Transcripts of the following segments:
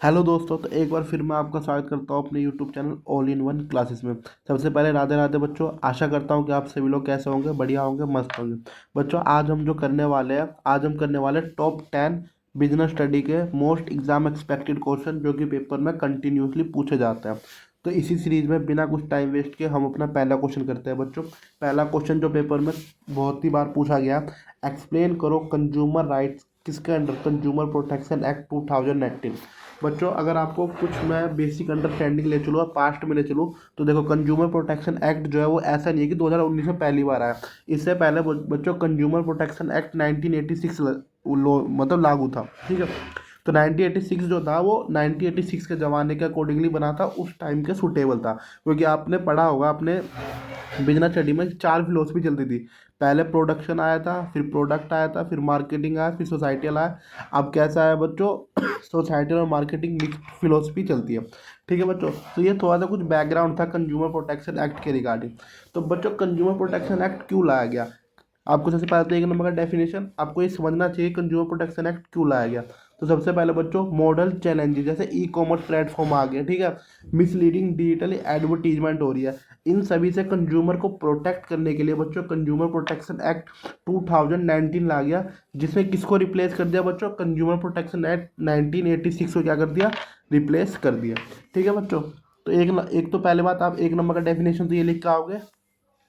Hello दोस्तों, तो एक बार फिर मैं आपका स्वागत करता हूँ अपने YouTube channel all in one classes में। सबसे पहले राधे राधे बच्चों। आशा करता हूँ कि आप सभी लोग कैसे होंगे, बढ़िया होंगे, मस्त होंगे। बच्चों, आज हम जो करने वाले हैं, आज हम करने वाले टॉप 10 बिजनेस स्टडी के मोस्ट एग्जाम एक्सपेक्टेड क्वेश्चन जो कि पेपर में कंटिन्यूसली पूछे जाते हैं। तो इसी सीरीज में बिना कुछ टाइम वेस्ट के हम अपना पहला क्वेश्चन करते हैं बच्चों। पहला क्वेश्चन जो पेपर में बहुत ही बार पूछा गया, एक्सप्लेन करो कंज्यूमर राइट्स किसके अंडर कंज्यूमर प्रोटेक्शन एक्ट 2019। बच्चों, अगर आपको कुछ मैं बेसिक अंडरस्टैंडिंग ले चलूँ और पास्ट में ले चलूँ, तो देखो कंज्यूमर प्रोटेक्शन एक्ट जो है वो ऐसा नहीं है कि 2019 में पहली बार आया। इससे पहले बच्चों कंज्यूमर प्रोटेक्शन एक्ट 1986 मतलब लागू था, ठीक है। तो 1986 जो था वो 1986 के ज़माने के अकॉर्डिंगली बना था, उस टाइम के सूटेबल था। क्योंकि आपने पढ़ा होगा अपने बिजनेस स्टडी में 4 फिलोसफी चलती थी। पहले प्रोडक्शन आया था, फिर प्रोडक्ट आया था, फिर मार्केटिंग आया, फिर सोसाइटल आया। अब कैसा है बच्चों, सोसाइटल और मार्केटिंग मिक्स फिलोसफी चलती है, ठीक है बच्चों। तो ये थोड़ा सा कुछ बैकग्राउंड था कंज्यूमर प्रोटेक्शन एक्ट के रिगार्डिंग। तो बच्चों, कंज्यूमर प्रोटेक्शन एक्ट क्यों लाया गया, आपको सबसे पहले तो एक नंबर का डेफिनेशन आपको ये समझना चाहिए कंज्यूमर प्रोटेक्शन एक्ट क्यों लाया गया। तो सबसे पहले बच्चों, मॉडल चैलेंजेस जैसे ई कॉमर्स प्लेटफॉर्म आ गए, ठीक है, मिसलीडिंग डिजिटल एडवर्टीजमेंट हो रही है, इन सभी से कंज्यूमर को प्रोटेक्ट करने के लिए बच्चों कंज्यूमर प्रोटेक्शन एक्ट 2019 ला गया। जिसमें किसको रिप्लेस कर दिया बच्चों, कंज्यूमर प्रोटेक्शन एक्ट 1986 को क्या कर दिया, रिप्लेस कर दिया, ठीक है बच्चों। तो एक तो पहले बात, आप एक नंबर का डेफिनेशन तो ये लिख के आओगे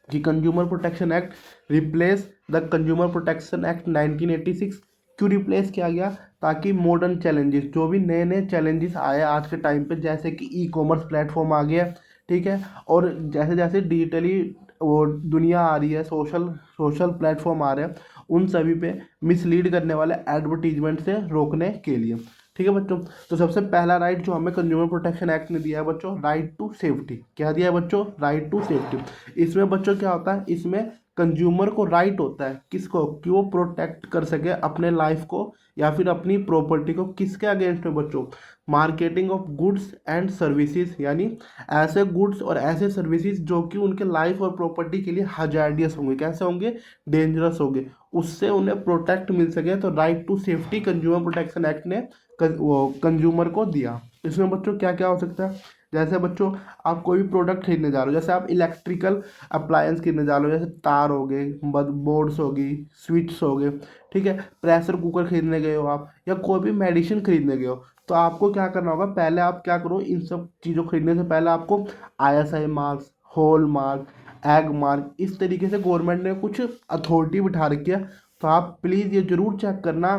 कि consumer protection act replace the consumer protection act 1986। क्यों रिप्लेस किया गया, ताकि मॉडर्न चैलेंजेस, जो भी नए नए चैलेंजेस आए आज के टाइम पे, जैसे कि ई कॉमर्स प्लेटफॉर्म आ गया, ठीक है, और जैसे जैसे डिजिटली वो दुनिया आ रही है, सोशल सोशल प्लेटफॉर्म आ रहे हैं, उन सभी पे मिसलीड करने वाले एडवर्टीजमेंट से रोकने के लिए, ठीक है बच्चों। तो सबसे पहला राइट जो हमें कंज्यूमर प्रोटेक्शन एक्ट ने दिया है बच्चों, राइट टू सेफ्टी। क्या दिया है बच्चों, राइट टू सेफ्टी। इसमें बच्चों क्या होता है, इसमें कंज्यूमर को राइट होता है किसको, कि वो प्रोटेक्ट कर सके अपने लाइफ को या फिर अपनी प्रॉपर्टी को। किसके अगेंस्ट में बच्चों, marketing of goods and services, यानी ऐसे गुड्स और ऐसे सर्विसेज जो कि उनके लाइफ और प्रॉपर्टी के लिए हजार्डियस होंगे, कैसे होंगे, डेंजरस होंगे, उससे उन्हें प्रोटेक्ट मिल सके। तो right to safety consumer protection act ने वो कंज्यूमर को दिया। इसमें बच्चों क्या क्या हो सकता है, जैसे बच्चों आप कोई भी प्रोडक्ट खरीदने जा रहे हो, जैसे आप इलेक्ट्रिकल अप्लायंस खरीदने जा रहे हो, जैसे तार हो गए, बोर्ड्स हो गई, स्विच हो गए, ठीक है, प्रेशर कुकर खरीदने गए हो आप, या कोई भी मेडिसिन खरीदने गए हो, तो आपको क्या करना होगा, पहले आप क्या करो, इन सब चीज़ों खरीदने से पहले आपको ISI marks, hall mark, egg mark, इस तरीके से गवर्नमेंट ने कुछ अथॉरिटी बिठा रखी है। तो आप प्लीज़ ये जरूर चेक करना,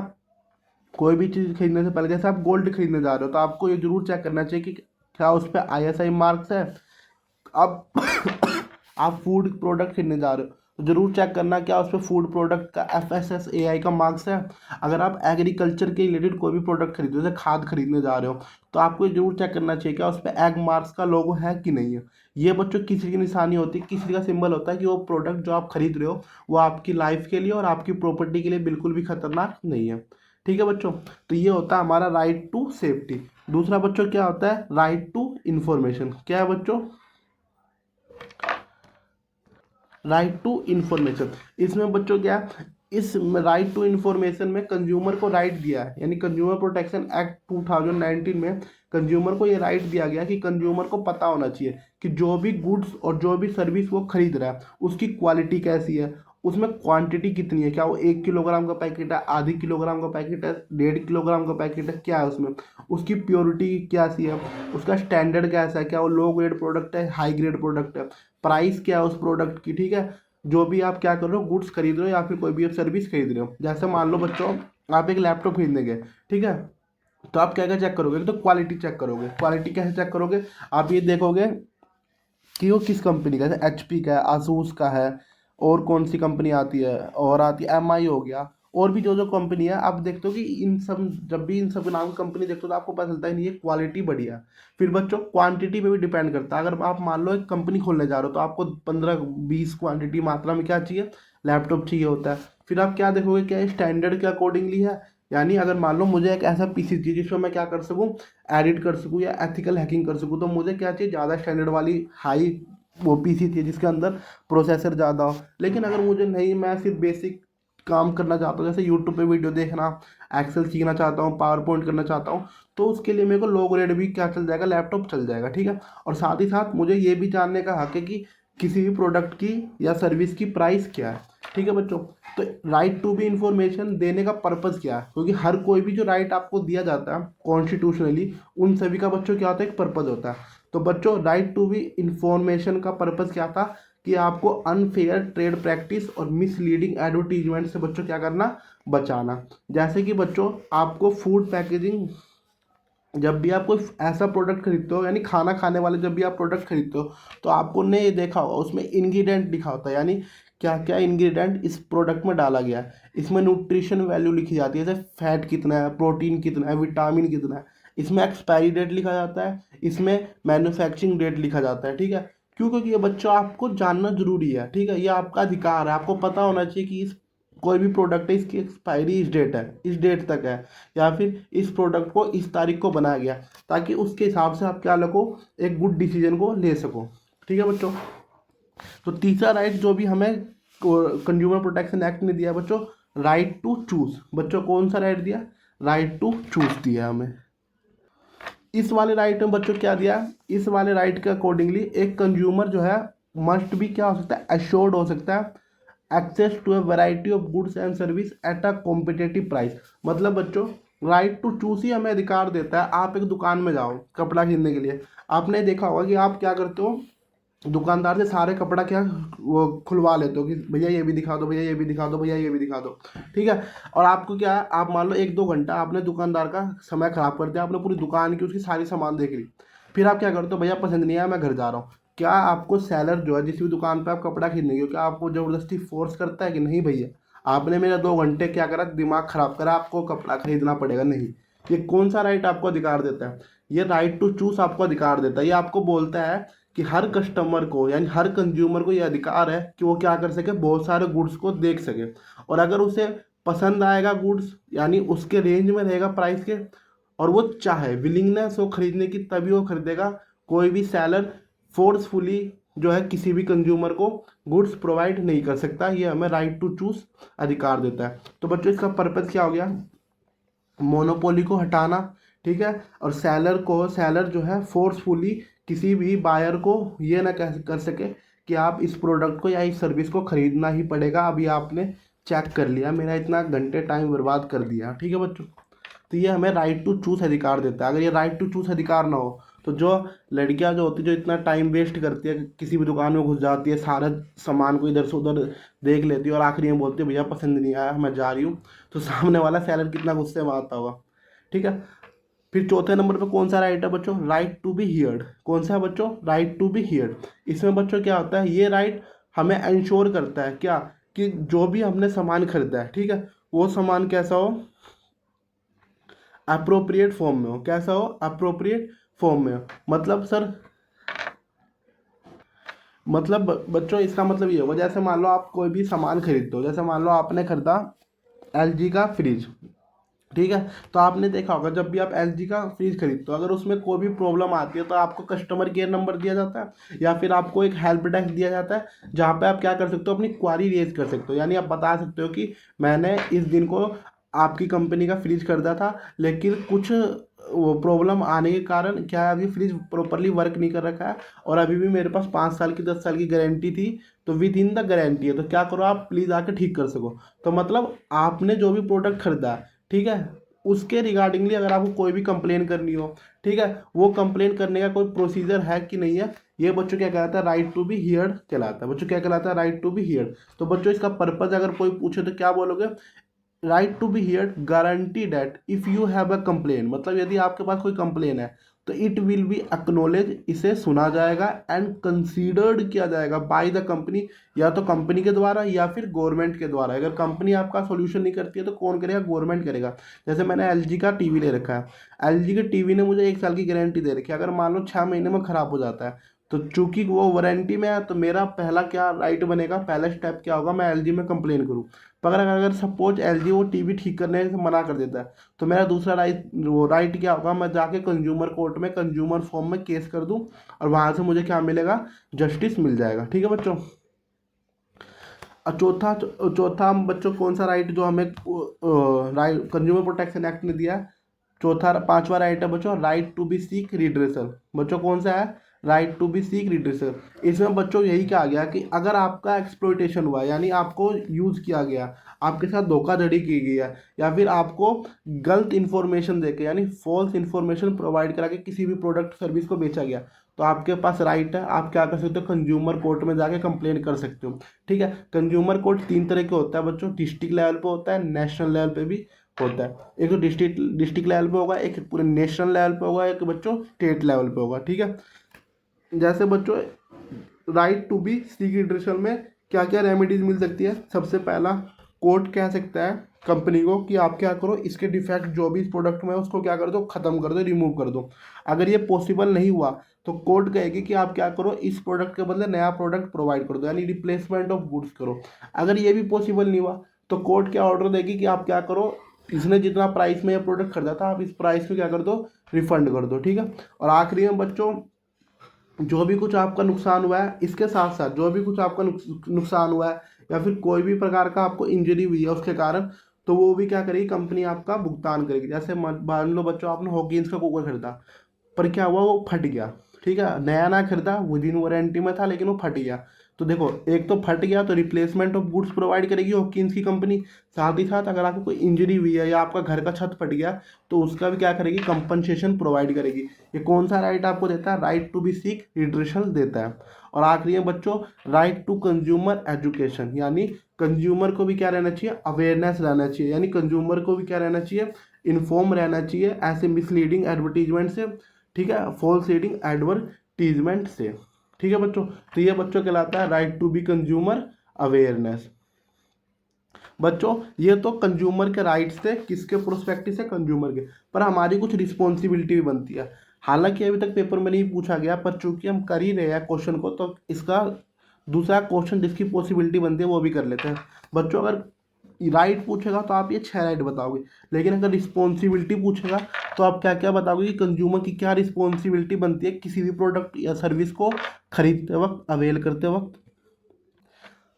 कोई भी चीज़ खरीदने से पहले, जैसे आप गोल्ड खरीदने जा रहे हो, तो आपको ये जरूर चेक करना चाहिए कि क्या उस पर ISI मार्क्स है। आप आप फूड प्रोडक्ट खरीदने जा रहे हो, तो जरूर चेक करना क्या उस पर फूड प्रोडक्ट का FSSAI का मार्क्स है। अगर आप एग्रीकल्चर के रिलेटेड कोई भी प्रोडक्ट खरीद रहे हो, जैसे खाद खरीदने जा रहे हो, तो आपको ये जरूर चेक करना चाहिए क्या उस पर एग मार्क्स का लोगो है कि नहीं है। ये बच्चों किसी की निशानी होती है, किसी का सिंबल होता है कि वो प्रोडक्ट जो आप खरीद रहे हो वो आपकी लाइफ के लिए और आपकी प्रॉपर्टी के लिए बिल्कुल भी खतरनाक नहीं है, ठीक है बच्चों। तो ये होता है हमारा राइट टू सेफ्टी। दूसरा बच्चों क्या होता है, राइट टू इंफॉर्मेशन। क्या है बच्चों, राइट टू इंफॉर्मेशन। इसमें बच्चों क्या, इस राइट टू इंफॉर्मेशन में कंज्यूमर को राइट दिया है, यानी कंज्यूमर प्रोटेक्शन एक्ट 2019 में कंज्यूमर को ये राइट दिया गया कि कंज्यूमर को पता होना चाहिए कि जो भी गुड्स और जो भी सर्विस वो खरीद रहा है उसकी क्वालिटी कैसी है, उसमें क्वांटिटी कितनी है, क्या वो 1 किलोग्राम का पैकेट है, आधी किलोग्राम का पैकेट है, 1.5 किलोग्राम का पैकेट है, क्या है उसमें, उसकी प्योरिटी कैसी है, उसका स्टैंडर्ड कैसा है, क्या वो लो ग्रेड प्रोडक्ट है, हाई ग्रेड प्रोडक्ट है, प्राइस क्या है उस प्रोडक्ट की, ठीक है। जो भी आप क्या कर रहे हो, गुड्स खरीद रहे हो या फिर कोई भी आप सर्विस खरीद रहे हो, जैसे मान लो बच्चों आप एक लैपटॉप खरीदने गए, ठीक है, तो आप क्या क्या चेक करोगे, तो क्वालिटी चेक करोगे। क्वालिटी कैसे चेक करोगे, आप ये देखोगे कि वो किस कंपनी का है, जैसे HP का है, आसूस का है, और कौन सी कंपनी आती है, और आती है MI हो गया, और भी जो जो कंपनी है, आप देखते हो कि इन सब, जब भी इन सब के नाम कंपनी देखते हो तो आपको पता चलता है नहीं ये क्वालिटी बढ़िया है। फिर बच्चों क्वांटिटी पे भी डिपेंड करता है, अगर आप मान लो एक कंपनी खोलने जा रहे हो तो आपको 15-20 क्वांटिटी मात्रा में क्या चाहिए, लैपटॉप चाहिए होता है। फिर आप क्या देखोगे, क्या स्टैंडर्ड के अकॉर्डिंगली है, यानी अगर मान लो मुझे एक ऐसा PC चाहिए जिसमें मैं क्या कर सकूँ, एडिट कर सकूँ या एथिकल हैकिंग कर सकूँ, तो मुझे क्या चाहिए, ज़्यादा स्टैंडर्ड वाली हाई वो PC चाहिए जिसके अंदर प्रोसेसर ज़्यादा हो। लेकिन अगर मुझे नहीं, मैं सिर्फ बेसिक काम करना चाहता हूँ, जैसे यूट्यूब पे वीडियो देखना, एक्सेल सीखना चाहता हूँ, पावर पॉइंट करना चाहता हूँ, तो उसके लिए मेरे को लो ग्रेड भी क्या चल जाएगा, लैपटॉप चल जाएगा, ठीक है। और साथ ही साथ मुझे ये भी जानने का हक है कि किसी भी प्रोडक्ट की या सर्विस की प्राइस क्या है, ठीक है बच्चों। तो राइट टू बी इंफॉर्मेशन देने का पर्पज़ क्या है, क्योंकि हर कोई भी जो राइट आपको दिया जाता है कॉन्स्टिट्यूशनली, उन सभी का बच्चों क्या होता है, एक पर्पज़ होता है। तो बच्चों राइट टू बी इंफॉर्मेशन का पर्पज़ क्या था कि आपको अनफेयर ट्रेड प्रैक्टिस और मिसलीडिंग एडवर्टीजमेंट से बच्चों क्या करना, बचाना। जैसे कि बच्चों आपको फूड पैकेजिंग, जब भी आप कोई ऐसा प्रोडक्ट खरीदते हो, यानी खाना खाने वाले जब भी आप प्रोडक्ट खरीदते हो, तो आपको ने ये देखा होगा उसमें इंग्रेडिएंट लिखा होता है, यानी क्या क्या इंग्रेडिएंट इस प्रोडक्ट में डाला गया है। इसमें न्यूट्रिशन वैल्यू लिखी जाती है, जैसे फैट कितना है, प्रोटीन कितना है, विटामिन कितना है। इसमें एक्सपायरी डेट लिखा जाता है, इसमें मैन्युफैक्चरिंग डेट लिखा जाता है, ठीक है। क्यों? क्योंकि ये बच्चों आपको जानना जरूरी है, ठीक है। ये आपका अधिकार है, आपको पता होना चाहिए कि इस कोई भी प्रोडक्ट है इसकी एक्सपायरी इस डेट है, इस डेट तक है, या फिर इस प्रोडक्ट को इस तारीख को बनाया गया, ताकि उसके हिसाब से आप क्या लगो, एक गुड डिसीजन को ले सको, ठीक है बच्चों। तो तीसरा राइट जो भी हमें कंज्यूमर प्रोटेक्शन एक्ट ने दिया बच्चों, राइट टू चूज। बच्चों कौन सा राइट दिया, राइट टू चूज दिया हमें। इस वाले राइट में बच्चों क्या दिया, इस वाले राइट के अकॉर्डिंगली एक कंज्यूमर जो है मस्ट भी क्या हो सकता है, एश्योर्ड हो सकता है access to a variety of goods and service at a competitive price. मतलब बच्चों राइट टू चूज ही हमें अधिकार देता है। आप एक दुकान में जाओ कपड़ा खरीदने के लिए, आपने देखा होगा कि आप क्या करते हो, दुकानदार से सारे कपड़ा क्या वो खुलवा लेते हो कि भैया ये भी दिखा दो, भैया ये भी दिखा दो, भैया ये भी दिखा दो, ठीक है। और आपको क्या है, आप मान लो 1-2 घंटा आपने दुकानदार का समय खराब कर दिया, आपने पूरी दुकान की उसकी सारी सामान देख ली, फिर आप क्या करते हो, भैया पसंद नहीं आया मैं घर जा रहा हूँ। क्या आपको सेलर जो है जिस भी दुकान पर आप कपड़ा खरीदने गए हो, क्या आपको ज़बरदस्ती फोर्स करता है कि नहीं भैया आपने मेरा 2 घंटे क्या करा, दिमाग खराब करा, आपको कपड़ा खरीदना पड़ेगा? नहीं। ये कौन सा राइट आपको अधिकार देता है, ये राइट टू चूज आपको अधिकार देता है। ये आपको बोलता है कि हर कस्टमर को यानी हर कंज्यूमर को ये अधिकार है कि वो क्या कर सके, बहुत सारे गुड्स को देख सके, और अगर उसे पसंद आएगा गुड्स, यानी उसके रेंज में रहेगा प्राइस के, और वो चाहे विलिंगनेस हो खरीदने की, तभी वो खरीदेगा। कोई भी सेलर फोर्सफुली जो है किसी भी कंज्यूमर को गुड्स प्रोवाइड नहीं कर सकता। ये हमें राइट टू चूज अधिकार देता है। तो बच्चों इसका पर्पज़ क्या हो गया, मोनोपोली को हटाना, ठीक है। और सेलर जो है फोर्सफुली किसी भी बायर को ये ना कह कर सके कि आप इस प्रोडक्ट को या इस सर्विस को खरीदना ही पड़ेगा, अभी आपने चेक कर लिया, मेरा इतना घंटे टाइम बर्बाद कर दिया, ठीक है बच्चों। तो ये हमें राइट टू चूज अधिकार देता है। अगर ये राइट टू चूज अधिकार ना हो, तो जो लड़कियां जो होती है, जो इतना टाइम वेस्ट करती है, किसी भी दुकान में घुस जाती है, सारा सामान को इधर से उधर देख लेती है, और आखिरी में बोलती है भैया पसंद नहीं आया मैं जा रही हूँ, तो सामने वाला सेलर कितना गुस्से में आता होगा, ठीक है। फिर चौथे नंबर पे कौन सा राइट है बच्चों, राइट टू बी हियर्ड। कौन सा है बच्चों, राइट टू बी हियर्ड। इसमें बच्चों क्या होता है, ये राइट हमें इंश्योर करता है क्या, कि जो भी हमने सामान खरीदा है, ठीक है, वो सामान कैसा हो, अप्रोप्रिएट फॉर्म में हो। कैसा हो, अप्रोप्रिएट फॉर्म में हो। मतलब सर, मतलब बच्चों इसका मतलब ये होगा, जैसे मान लो आप कोई भी सामान खरीदते हो, जैसे मान लो आपने खरीदा एलजी का फ्रिज, ठीक है। तो आपने देखा होगा जब भी आप एलजी का फ्रिज खरीदते हो, अगर उसमें कोई भी प्रॉब्लम आती है तो आपको कस्टमर केयर नंबर दिया जाता है, या फिर आपको एक हेल्प डेस्क दिया जाता है, जहाँ पे आप क्या कर सकते हो, अपनी क्वारी रेज कर सकते हो। यानी आप बता सकते हो कि मैंने इस दिन को आपकी कंपनी का फ्रिज खरीदा था, लेकिन कुछ वो प्रॉब्लम आने के कारण क्या है, अभी फ्रिज प्रॉपरली वर्क नहीं कर रखा है, और अभी भी मेरे पास 5 साल की 10 साल की गारंटी थी, तो विद इन द गारंटी है, तो क्या करो आप प्लीज़ आके ठीक कर सको। तो मतलब आपने जो भी प्रोडक्ट खरीदा है, ठीक है, उसके रिगार्डिंगली अगर आपको कोई भी कंप्लेन करनी हो, ठीक है, वो कंप्लेन करने का कोई प्रोसीजर है कि नहीं है, ये बच्चों क्या कहलाता है, राइट टू बी हियर्ड कहलाता है। बच्चों क्या कहलाता है, राइट टू बी हियर्ड। तो बच्चों इसका पर्पज अगर कोई पूछे तो क्या बोलोगे, right to be heard guarantee that if you have a complain. मतलब यदि आपके पास कोई कंप्लेन है तो इट विल बी एक्नोलेज, इसे सुना जाएगा, एंड कंसीडर्ड किया जाएगा बाय द कंपनी, या तो कंपनी के द्वारा या फिर गवर्नमेंट के द्वारा। अगर कंपनी आपका सोल्यूशन नहीं करती है तो कौन करेगा, गवर्नमेंट करेगा। जैसे मैंने एलजी का टीवी ले रखा है, एलजी के टीवी ने मुझे 1 साल की गारंटी दे रखी है, अगर मान लो 6 महीने में ख़राब हो जाता है, तो चूंकि वो वारंटी में है, तो मेरा पहला क्या राइट बनेगा, पहला स्टेप क्या होगा, मैं एलजी में कंप्लेन करूँ। पर अगर सपोज एलजी वो टीवी ठीक करने से मना कर देता है, तो मेरा दूसरा राइट क्या होगा, मैं जाके कंज्यूमर कोर्ट में कंज्यूमर फॉर्म में केस कर दूं, और वहां से मुझे क्या मिलेगा, जस्टिस मिल जाएगा, ठीक है बच्चों। चौथा चौथा हम बच्चों कौन सा राइट जो हमें राइट कंज्यूमर प्रोटेक्शन एक्ट ने दिया है? चौथा पांचवा राइट है बच्चों, right to be seek redressal. बच्चों कौन सा है? Right to be seek redressal. इसमें बच्चों यही कहा गया कि अगर आपका एक्सप्लॉइटेशन हुआ, यानी आपको यूज किया गया, आपके साथ धोखाधड़ी की गई है, या फिर आपको गलत इंफॉर्मेशन देके यानी फॉल्स इंफॉर्मेशन प्रोवाइड करा के किसी भी प्रोडक्ट सर्विस को बेचा गया, तो आपके पास राइट है, आप क्या कर सकते हो? कंज्यूमर कोर्ट में जाके कंप्लेन कर सकते हो। ठीक है। कंज्यूमर कोर्ट तीन तरह के होता है बच्चों, डिस्ट्रिक्ट लेवल पे होता है, नेशनल लेवल पे भी होता है। एक तो डिस्ट्रिक्ट लेवल पे होगा, एक पूरे नेशनल लेवल पे होगा, एक बच्चों स्टेट लेवल पे होगा। ठीक है। जैसे बच्चों राइट टू बी सिग्नेचर में क्या क्या रेमेडीज मिल सकती है? सबसे पहला, कोर्ट कह सकता है कंपनी को कि आप क्या करो, इसके डिफेक्ट जो भी इस प्रोडक्ट में है उसको क्या कर दो, खत्म कर दो, रिमूव कर दो। अगर ये पॉसिबल नहीं हुआ तो कोर्ट कहेगी कि आप क्या करो, इस प्रोडक्ट के बदले नया प्रोडक्ट प्रोवाइड कर दो, यानी रिप्लेसमेंट ऑफ गुड्स करो। अगर ये भी पॉसिबल नहीं हुआ तो कोर्ट क्या ऑर्डर देगी कि आप क्या करो, इसने जितना प्राइस में ये प्रोडक्ट खरीदा था आप इस प्राइस में क्या कर दो, रिफंड कर दो। ठीक है। और आखिरी में बच्चों, जो भी कुछ आपका नुकसान हुआ है, इसके साथ साथ जो भी कुछ आपका नुकसान हुआ है या फिर कोई भी प्रकार का आपको इंजरी हुई है उसके कारण, तो वो भी क्या करेगी, कंपनी आपका भुगतान करेगी। जैसे मान लो बच्चों आपने हॉकिंस का कुकर खरीदा, पर क्या हुआ, वो फट गया। ठीक है। नया ना खरीदा, विद इन वारंटी में था, लेकिन वो फट गया। तो देखो, एक तो फट गया तो रिप्लेसमेंट ऑफ गुड्स प्रोवाइड करेगी हॉकिंस की कंपनी। साथ ही साथ अगर आपको कोई इंजरी हुई है या आपका घर का छत फट गया तो उसका भी क्या करेगी, कंपनसेशन प्रोवाइड करेगी। ये कौन सा राइट आपको देता है? Right to be seek redressal देता है। और आखिरी में बच्चों, राइट टू कंज्यूमर एजुकेशन, यानी कंज्यूमर को भी क्या रहना चाहिए, अवेयरनेस रहना चाहिए, यानी कंज्यूमर को भी क्या रहना चाहिए, इन्फॉर्म रहना चाहिए ऐसे मिसलीडिंग एडवर्टीजमेंट से। ठीक है। फॉल्स लीडिंग एडवर्टीजमेंट से। ठीक है बच्चों। तो ये बच्चों कहलाता है right to be consumer awareness. बच्चों ये तो कंज्यूमर के राइट्स थे, किसके प्रोस्पेक्टिव से, कंज्यूमर के। पर हमारी कुछ रिस्पॉन्सिबिलिटी भी बनती है। हालांकि अभी तक पेपर में नहीं पूछा गया, पर चूंकि हम कर ही रहे हैं क्वेश्चन को, तो इसका दूसरा क्वेश्चन जिसकी पॉसिबिलिटी बनती है वो भी कर लेते हैं। बच्चों अगर राइट पूछेगा तो आप ये 6 राइट बताओगे, लेकिन अगर रिस्पॉन्सिबिलिटी पूछेगा तो आप क्या क्या बताओगे कि कंज्यूमर की क्या रिस्पॉन्सिबिलिटी बनती है किसी भी प्रोडक्ट या सर्विस को खरीदते वक्त, अवेल करते वक्त।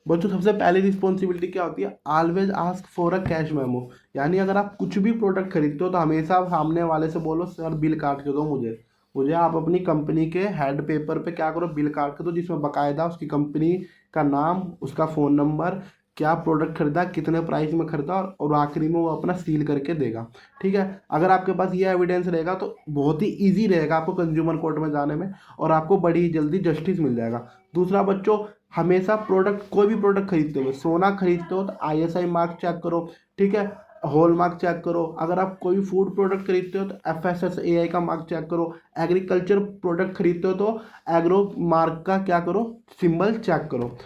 बच्चों सबसे पहली रिस्पॉन्सिबिलिटी क्या होती है? Always ask for a cash memo, यानी अगर आप कुछ भी प्रोडक्ट खरीदते हो तो हमेशा आप सामने वाले से बोलो, सर बिल काट के दो मुझे। मुझे आप अपनी कंपनी के हेड पेपर पे क्या करो, बिल काट के दो, जिसमें बाकायदा उसकी कंपनी का नाम, उसका फ़ोन नंबर, क्या प्रोडक्ट खरीदा, कितने प्राइस में खरीदा, और आखिरी में वो अपना सील करके देगा। ठीक है। अगर आपके पास ये एविडेंस रहेगा तो बहुत ही ईजी रहेगा आपको कंज्यूमर कोर्ट में जाने में, और आपको बड़ी जल्दी जस्टिस मिल जाएगा। दूसरा बच्चों, हमेशा प्रोडक्ट, कोई भी प्रोडक्ट खरीदते हुए, सोना खरीदते हो तो आईएसआई मार्क चेक करो। ठीक है। हॉल मार्क चेक करो। अगर आप कोई भी फूड प्रोडक्ट खरीदते हो तो एफएसएसएआई का मार्क चेक करो। एग्रीकल्चर प्रोडक्ट खरीदते हो तो एग्रो मार्क का क्या करो, सिंबल चेक करो।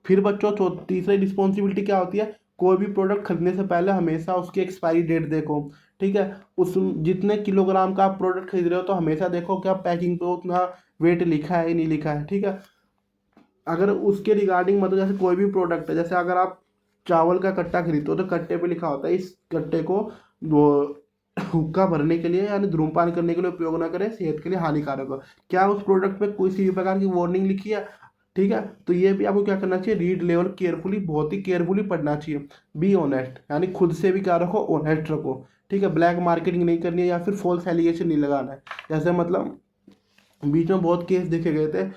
फिर बच्चों तीसरी रिस्पॉन्सिबिलिटी क्या होती है? कोई भी प्रोडक्ट खरीदने से पहले हमेशा उसकी एक्सपायरी डेट देखो। ठीक है। उस जितने किलोग्राम का आप प्रोडक्ट खरीद रहे हो तो हमेशा देखो क्या पैकिंग पे उतना वेट लिखा है, नहीं लिखा है। ठीक है। अगर उसके रिगार्डिंग मतलब जैसे कोई भी प्रोडक्ट है, जैसे अगर आप चावल का कट्टा खरीदते हो तो कट्टे पे लिखा होता है इस कट्टे को वो हुक्का भरने के लिए यानी धूम्रपान करने के लिए उपयोग ना करें, सेहत के लिए हानिकारक हो। क्या उस प्रोडक्ट पे कोई सी भी प्रकार की वार्निंग लिखी है? ठीक है। तो ये भी आपको क्या करना चाहिए, रीड लेवल केयरफुली, बहुत ही केयरफुली पढ़ना चाहिए। बी ऑनेस्ट, यानी खुद से भी क्या रखो, ऑनेस्ट रखो। ठीक है। ब्लैक मार्केटिंग नहीं करनी है या फिर फॉल्स एलिगेशन नहीं लगाना है। जैसे मतलब बीच में बहुत केस देखे गए थे,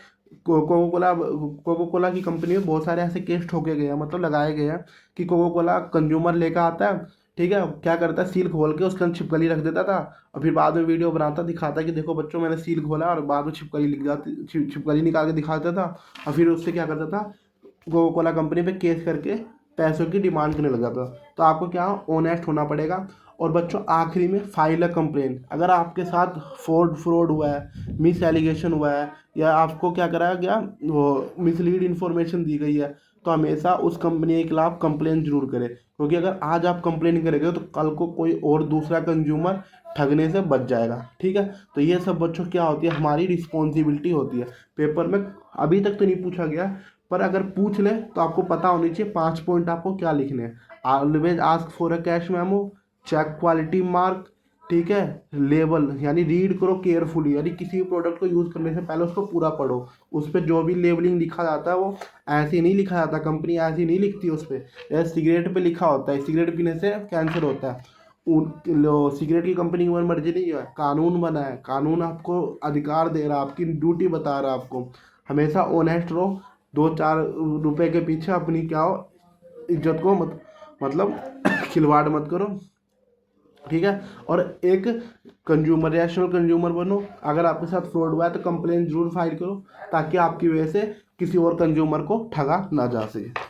कोको कोला की कंपनी में बहुत सारे ऐसे केस ठोके गए हैं, मतलब लगाए गए हैं कि कोको कोला कंज्यूमर लेकर आता है, ठीक है, क्या करता है, सील खोल के उसके अंदर छिपकली रख देता था, और फिर बाद में वीडियो बनाता दिखाता कि देखो बच्चों मैंने सील खोला, और बाद में छिपकली लिख जाती, छिपकली निकाल के दिखाता था, और फिर उससे क्या करता था, कोको कोला कंपनी पे केस करके पैसों की डिमांड करने लगा था। तो आपको क्या ऑनेस्ट होना पड़ेगा। और बच्चों आखिरी में फाइल अ कंप्लेंट, अगर आपके साथ फ्रॉड हुआ है, मिस एलिगेशन हुआ है, या आपको क्या कराया गया, वो मिसलीड इन्फॉर्मेशन दी गई है, तो हमेशा उस कंपनी के खिलाफ कंप्लेंट जरूर करें, क्योंकि अगर आज आप कंप्लेंट करेंगे तो कल को कोई और दूसरा कंज्यूमर ठगने से बच जाएगा। ठीक है। तो ये सब बच्चों क्या होती है, हमारी रिस्पॉन्सिबिलिटी होती है। पेपर में अभी तक तो नहीं पूछा गया, पर अगर पूछ ले तो आपको पता होनी चाहिए 5 पॉइंट आपको क्या लिखने हैं। Always ask for a cash memo, check quality mark, ठीक है। लेबल यानी रीड करो केयरफुली, यानी किसी भी प्रोडक्ट को यूज़ करने से पहले उसको पूरा पढ़ो। उस पर जो भी लेबलिंग लिखा जाता है वो ऐसे नहीं लिखा जाता, कंपनी ऐसी नहीं लिखती उस पर। जैसे सिगरेट पे लिखा होता है सिगरेट पीने से कैंसर होता है, सिगरेट की कंपनी की मर्जी नहीं है, कानून बना है, कानून आपको अधिकार दे रहा है, आपकी ड्यूटी बता रहा है आपको। हमेशा ऑनेस्ट रहो, 2-4 रुपए के पीछे अपनी क्या हो इज्जत को मतलब खिलवाड़ मत करो, ठीक है। और एक कंज्यूमर रैशनल कंज्यूमर बनो, अगर आपके साथ फ्रॉड हुआ है तो कंप्लेन जरूर फाइल करो, ताकि आपकी वजह से किसी और कंज्यूमर को ठगा ना जा सके।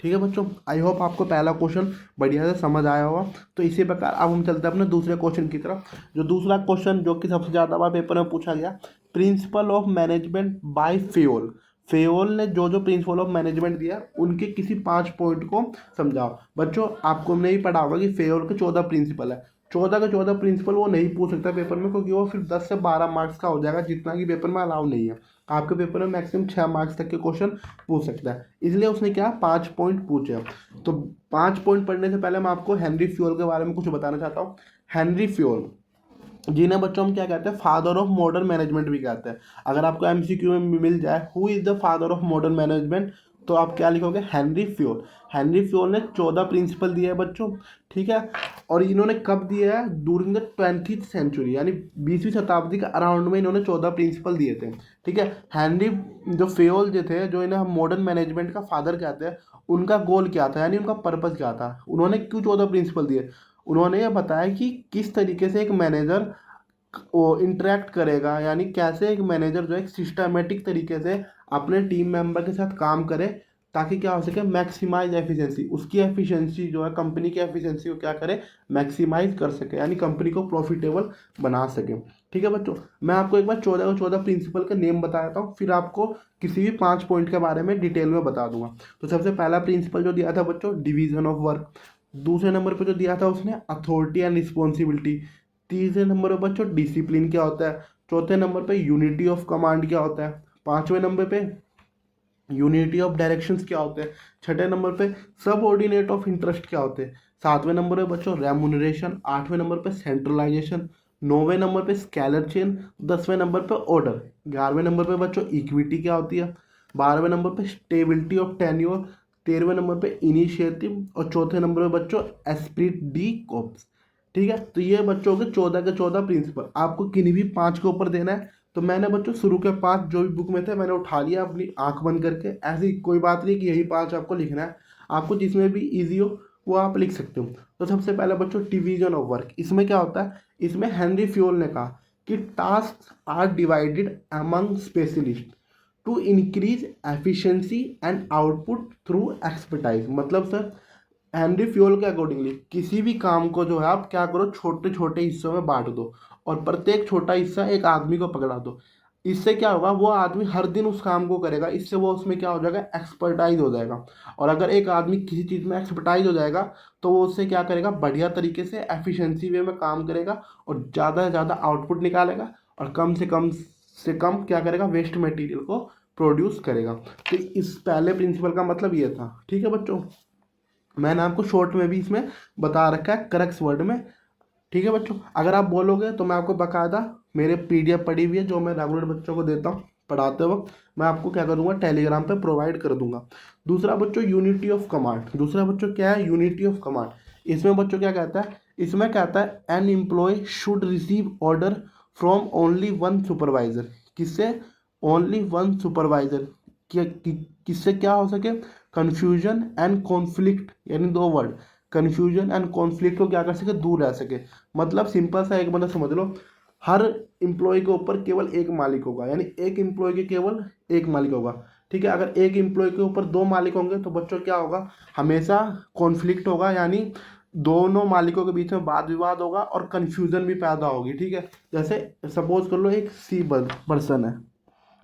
ठीक है बच्चों, आई होप आपको पहला क्वेश्चन बढ़िया से समझ आया होगा। तो इसी प्रकार अब हम चलते हैं अपने दूसरे क्वेश्चन की तरफ। जो दूसरा क्वेश्चन जो कि सबसे ज़्यादा बार पेपर में पूछा गया, principle of management by Fayol. Fayol ने जो जो प्रिंसिपल ऑफ मैनेजमेंट दिया उनके किसी 5 पॉइंट को समझाओ। बच्चों आपको नहीं पढ़ा होगा कि फेयोल के 14 प्रिंसिपल है। 14 के 14 प्रिंसिपल वो नहीं पूछ सकता पेपर में, क्योंकि वो फिर 10 से 12 मार्क्स का हो जाएगा, जितना कि पेपर में अलाउ नहीं है। आपके पेपर में मैक्सिमम 6 मार्क्स तक के क्वेश्चन पूछ सकता है, इसलिए उसने क्या 5 पॉइंट पूछे। तो 5 पॉइंट पढ़ने से पहले मैं आपको हेनरी फ्योल के बारे में कुछ बताना चाहता हूँ। हेनरी फ्योल जिन्हें बच्चों हम क्या कहते हैं, फादर ऑफ मॉडर्न मैनेजमेंट भी कहते हैं। अगर आपको एमसीक्यू में मिल जाए who is the father of modern management, तो आप क्या लिखोगे, हेनरी फ्योल। हेनरी फ्योल ने 14 प्रिंसिपल दिए हैं बच्चों, ठीक है। और इन्होंने कब दिए है, ड्यूरिंग द 20th सेंचुरी, यानी 20वीं शताब्दी के अराउंड में इन्होंने 14 प्रिंसिपल दिए थे, ठीक है। हेनरी जो फ्योल जो थे, जो इन्हें हम मॉडर्न मैनेजमेंट का फादर कहते हैं, उनका गोल क्या था, यानी उनका पर्पज़ क्या था, उन्होंने क्यों 14 प्रिंसिपल दिए। उन्होंने ये बताया कि किस तरीके से एक मैनेजर वो इंटरेक्ट करेगा, यानी कैसे एक मैनेजर जो है सिस्टमेटिक तरीके से अपने टीम मेंबर के साथ काम करे, ताकि क्या हो सके, मैक्सिमाइज एफिशिएंसी, उसकी एफिशिएंसी जो है कंपनी की एफिशिएंसी को क्या करे, मैक्सिमाइज कर सके, यानी कंपनी को प्रॉफिटेबल बना सके। ठीक है बच्चों, मैं आपको एक बार 14 का 14 प्रिंसिपल के नेम बता देता हूँ, फिर आपको किसी भी 5 पॉइंट के बारे में डिटेल में बता दूंगा। तो सबसे पहला प्रिंसिपल जो दिया था बच्चों, डिवीजन ऑफ वर्क। दूसरे नंबर पर जो दिया था उसने अथॉरिटी एंड रिस्पॉन्सिबिलिटी। तीसरे नंबर पर बच्चों डिसिप्लिन क्या होता है। चौथे नंबर पे यूनिटी ऑफ कमांड क्या होता है। पांचवें नंबर पे यूनिटी ऑफ डायरेक्शंस क्या होते हैं। छठे नंबर पे सब ऑर्डिनेट ऑफ इंटरेस्ट क्या होते हैं। सातवें नंबर पे बच्चों रेमुनरेशन। आठवें नंबर पे सेंट्रलाइजेशन। नौवें नंबर पे स्केलर चेन। 10वें नंबर पे ऑर्डर। 11वें नंबर पे बच्चों इक्विटी क्या होती है। 12वें नंबर पे स्टेबिलिटी ऑफ टेन्योर। 13वें नंबर पे इनिशिएटिव। और चौथे नंबर पे बच्चों एस्पिरिट डी कॉप्स। ठीक है, तो ये बच्चों के 14 के 14 प्रिंसिपल, आपको किन्हीं भी 5 के ऊपर देना है। तो मैंने बच्चों शुरू के 5 जो भी बुक में थे मैंने उठा लिया अपनी आंख बंद करके। ऐसी कोई बात नहीं कि यही 5 आपको लिखना है, आपको जिसमें भी इजी हो वो आप लिख सकते हो। तो सबसे पहले बच्चों डिवीजन ऑफ वर्क, इसमें क्या होता है, इसमें हेनरी फ्योल ने कहा कि task are divided among specialist to increase efficiency and output through expertise. मतलब सर हेनरी फ्योल के अकॉर्डिंगली किसी भी काम को जो है आप क्या करो, छोटे छोटे हिस्सों में बांट दो और प्रत्येक छोटा हिस्सा एक आदमी को पकड़ा दो। इससे क्या होगा, वो आदमी हर दिन उस काम को करेगा, इससे वो उसमें क्या हो जाएगा, एक्सपर्टाइज हो जाएगा। और अगर एक आदमी किसी चीज़ में एक्सपर्टाइज हो जाएगा तो वो उससे क्या करेगा, बढ़िया तरीके से एफिशिएंसी वे में काम करेगा और ज़्यादा से ज़्यादा आउटपुट निकालेगा और कम से कम क्या करेगा, वेस्ट मटेरियल को प्रोड्यूस करेगा। तो इस पहले प्रिंसिपल का मतलब ये था। ठीक है बच्चों, मैंने आपको शॉर्ट में भी इसमें बता रखा है करक्स वर्ड में। ठीक है बच्चों, अगर आप बोलोगे तो मैं आपको बकायदा मेरे पीडीएफ पड़ी हुई है जो मैं रेगुलर बच्चों को देता हूँ पढ़ाते वक्त, मैं आपको क्या करूँगा, टेलीग्राम पे प्रोवाइड कर दूंगा। दूसरा बच्चों यूनिटी ऑफ कमांड। दूसरा बच्चों क्या है, यूनिटी ऑफ कमांड। इसमें बच्चों क्या कहता है, इसमें कहता है an employee should receive order from only one supervisor. किससे, ओनली वन सुपरवाइजर। किससे क्या हो सके, कन्फ्यूजन एंड कॉन्फ्लिक्ट, यानी 2 वर्ड, कन्फ्यूजन एंड कॉन्फ्लिक्ट को क्या कर सके, दूर रह सके। मतलब सिंपल सा एक मतलब समझ लो, हर एम्प्लॉय के ऊपर केवल एक मालिक होगा, यानी एक एम्प्लॉय के केवल एक मालिक होगा। ठीक है, अगर एक एम्प्लॉय के ऊपर 2 मालिक होंगे तो बच्चों क्या होगा, हमेशा कॉन्फ्लिक्ट होगा, यानी दोनों मालिकों के बीच में वाद विवाद होगा और कन्फ्यूजन भी पैदा होगी। ठीक है, जैसे सपोज कर लो एक सी पर्सन है,